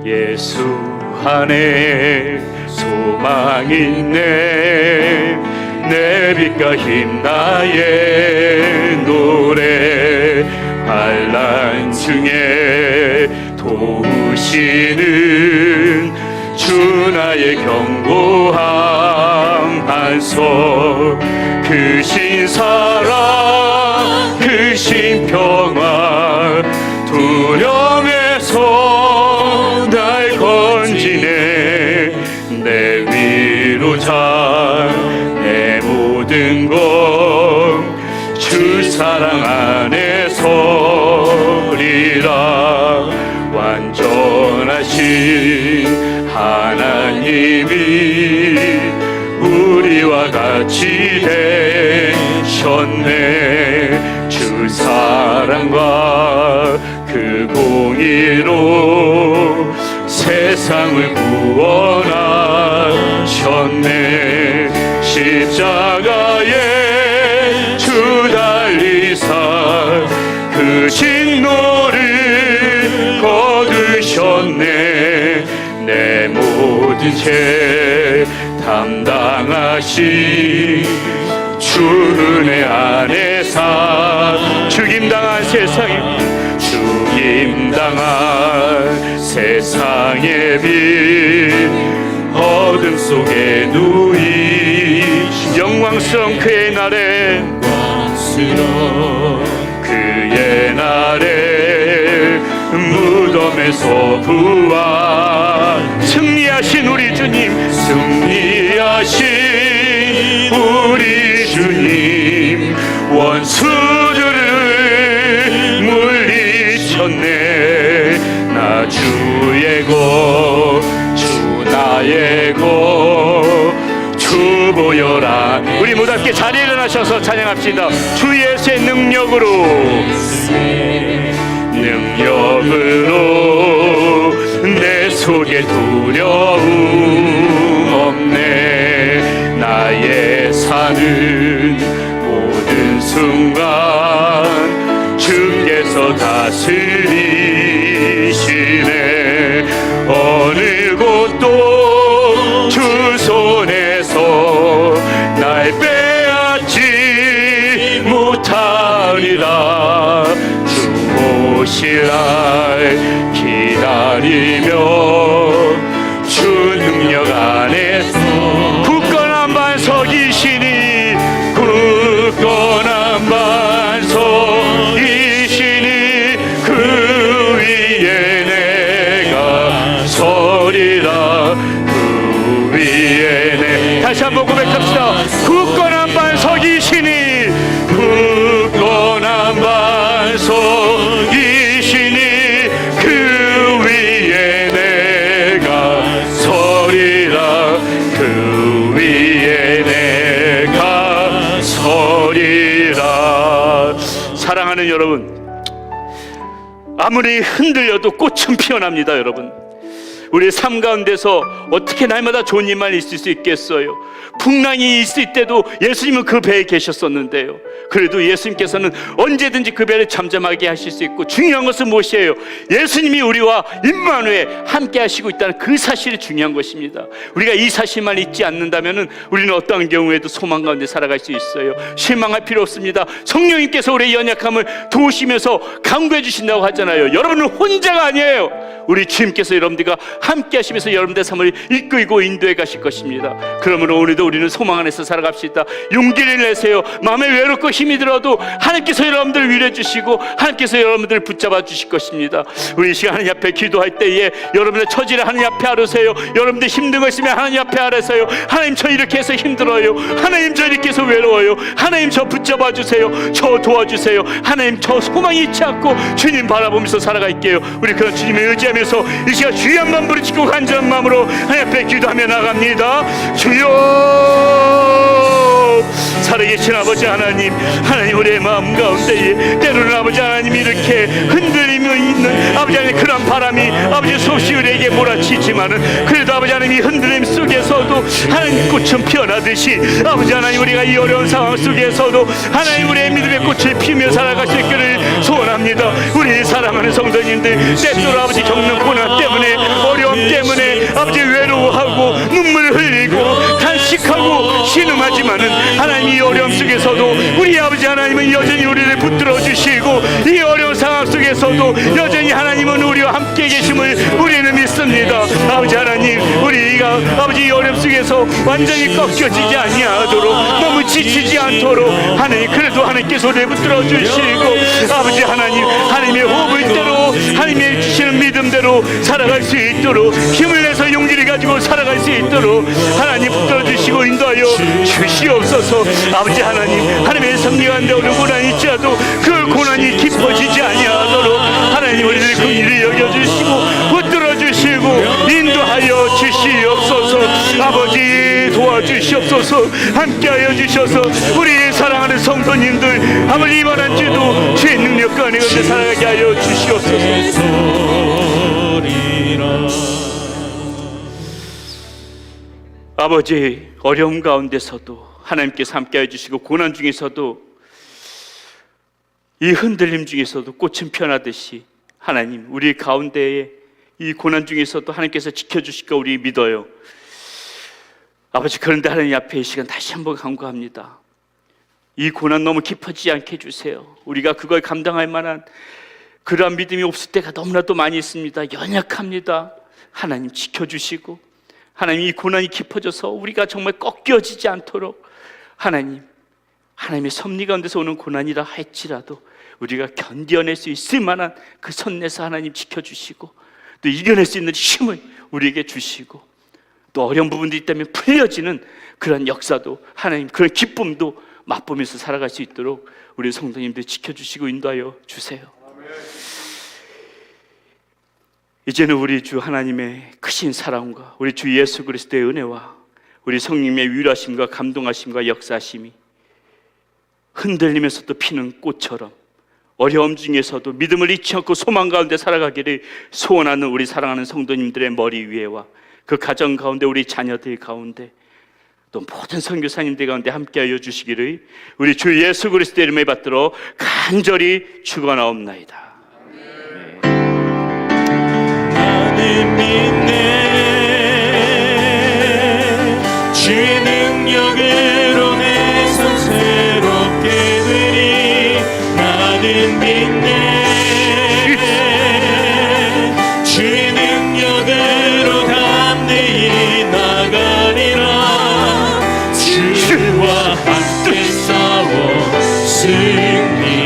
예수 안에 소망이 있네. 내 빛과 힘 나의 노래 환난 중에 도우시는 주 나의 견고함 한소 크신 사랑 크신 평화 두려움에서 날 건지네 내 위로자 내 모든 것 주 사랑 안에서리라 완전하신 하나님이 우리와 같이 되셨네 주 사랑과 그 공의로 세상을 구원하셨네 십자가에 주 달리사 그 진노를 거두셨네 내 모든 죄 담당하신 주 은혜 안에 사 죽임당한 세상에 죽임당한 세상의 빛 어둠 속에 누이 영광스러운 그의 날에 그의 날에 무덤에서 부활 승리하신 우리 주님 승리하신 우리 주님 원수들을 물리쳤네 나 주의 것 주 나의 것 주 보여라 우리 모두 함께 자리에 일어나셔서 찬양합시다 주 예수의 능력으로 내 속에 두려움 없네 나의 사는 모든 순간 주께서 다스리시네 어느 곳도 주 손에서 날 빼앗지 못하리라 주 오실 날 기다리며 주 능력 안에서 굳건한 반석이시니 굳건한 반석이시니 그 위에 내가 서리라 그 위에 내 다시 한번 고백합시다 굳건한 반석이시니 굳건한 반석이시니 그 위에 내가 서리라 그 위에 내가 서리라 사랑하는 여러분 아무리 흔들려도 꽃은 피어납니다 여러분 우리의 삶 가운데서 어떻게 날마다 좋은 일만 있을 수 있겠어요 풍랑이 있을 때도 예수님은 그 배에 계셨었는데요 그래도 예수님께서는 언제든지 그 배를 잠잠하게 하실 수 있고 중요한 것은 무엇이에요? 예수님이 우리와 임마누엘 함께 하시고 있다는 그 사실이 중요한 것입니다 우리가 이 사실만 잊지 않는다면 우리는 어떠한 경우에도 소망 가운데 살아갈 수 있어요 실망할 필요 없습니다 성령님께서 우리의 연약함을 도우시면서 강구해 주신다고 하잖아요 여러분은 혼자가 아니에요 우리 주님께서 여러분들과 함께 하시면서 여러분들의 삶을 이끌고 인도해 가실 것입니다. 그러므로 오늘도 우리는 소망 안에서 살아갑시다. 용기를 내세요. 마음에 외롭고 힘이 들어도 하나님께서 여러분들을 위로해 주시고 하나님께서 여러분들을 붙잡아 주실 것입니다. 우리 이 시간 하나님 앞에 기도할 때에 여러분의 처지를 하나님 앞에 아뢰세요. 여러분들 힘든 거 있으면 하나님 앞에 아뢰세요. 하나님, 저 이렇게 해서 힘들어요. 하나님, 저 이렇게 해서 외로워요. 하나님, 저 붙잡아 주세요. 저 도와주세요. 하나님, 저 소망이 있지 않고 주님 바라보면서 살아갈게요. 우리 그런 주님을 의지하면서 이 시간 주여 한번 부르짖고 간절한 마음으로 하나님 앞에 기도하며 나갑니다. 주여, 살아계신 아버지 하나님, 하나님, 우리의 마음 가운데에 때로는 아버지 하나님 이렇게 흔들림이 있는 아버지 하나님 그런 바람이 아버지 수없이 우리에게 몰아치지만은 그래도 아버지 하나님 이 흔들림 속에서도 하나님 꽃은 피어나듯이 아버지 하나님 우리가 이 어려운 상황 속에서도 하나님 우리의 믿음의 꽃을 피우며 살아가실 길을 소원합니다. 우리 사랑하는 성도님들, 때때로 아버지 겪는 고난 때문에, 어려움 때문에 아버지 외로워하고 눈물을 흘리고 단식하고 신음하지만은 하나님 이 어려움 속에서도 우리 아버지 하나님은 여전히 우리를 붙들어 주시고 이 어려운 상황 속에서도 여전히 하나님은 우리와 함께 계심을 우리는 믿습니다. 아버지 하나님, 우리가 아버지 이 어려움 속에서 완전히 꺾여지지 아니하도록, 너무 지치지 않도록 하나님, 그래도 하나님께서 우리를 붙들어 주시고 아버지 하나님, 하나님의 호흡을 대로 하나님의 주시는 믿음대로 살아갈 수 있도록, 힘을 내서 용기를 가지고 살아갈 수 있도록 하나님 붙들어 주시고 인도하여 주시옵소서. 아버지 하나님, 하나님의 섭리 가운데 오는 고난이 있지라도 그 고난이 깊어지지 아니하도록 하나님 우리를 긍휼히 여겨주시고 붙들어 주시고 인도하여 주시옵소서. 아버지 도와주시옵소서. 함께하여 주셔서 우리 사랑하는 성도님들 아버지 이번 한 주도 주의 능력과 은혜 가운데 살아가게 하여 주시옵소서. 아버지, 어려움 가운데서도 하나님께서 함께해 주시고 고난 중에서도 이 흔들림 중에서도 꽃은 피어나듯이 하나님 우리 가운데에 이 고난 중에서도 하나님께서 지켜주실 거 우리 믿어요. 아버지, 그런데 하나님 앞에 이 시간 다시 한번 간구합니다. 이 고난 너무 깊어지지 않게 해주세요. 우리가 그걸 감당할 만한 그러한 믿음이 없을 때가 너무나도 많이 있습니다. 연약합니다. 하나님 지켜주시고 하나님 이 고난이 깊어져서 우리가 정말 꺾여지지 않도록 하나님, 하나님의 섭리 가운데서 오는 고난이라 할지라도 우리가 견뎌낼 수 있을 만한 그 선내서 하나님 지켜주시고 또 이겨낼 수 있는 힘을 우리에게 주시고 또 어려운 부분들이 있다면 풀려지는 그런 역사도 하나님, 그런 기쁨도 맛보면서 살아갈 수 있도록 우리 성도님들 지켜주시고 인도하여 주세요. 이제는 우리 주 하나님의 크신 사랑과 우리 주 예수 그리스도의 은혜와 우리 성령님의 위로하심과 감동하심과 역사하심이 흔들리면서도 피는 꽃처럼 어려움 중에서도 믿음을 잃지 않고 소망 가운데 살아가기를 소원하는 우리 사랑하는 성도님들의 머리 위에와 그 가정 가운데 우리 자녀들 가운데 또 모든 선교사님들 가운데 함께하여 주시기를 우리 주 예수 그리스도의 이름에 받들어 간절히 축원하옵나이다. 나는 믿네 주의 능력으로 내 손 새롭게 되리. 나는 믿네 주의 능력으로 담대히 나가리라. 주와 함께 싸워 승리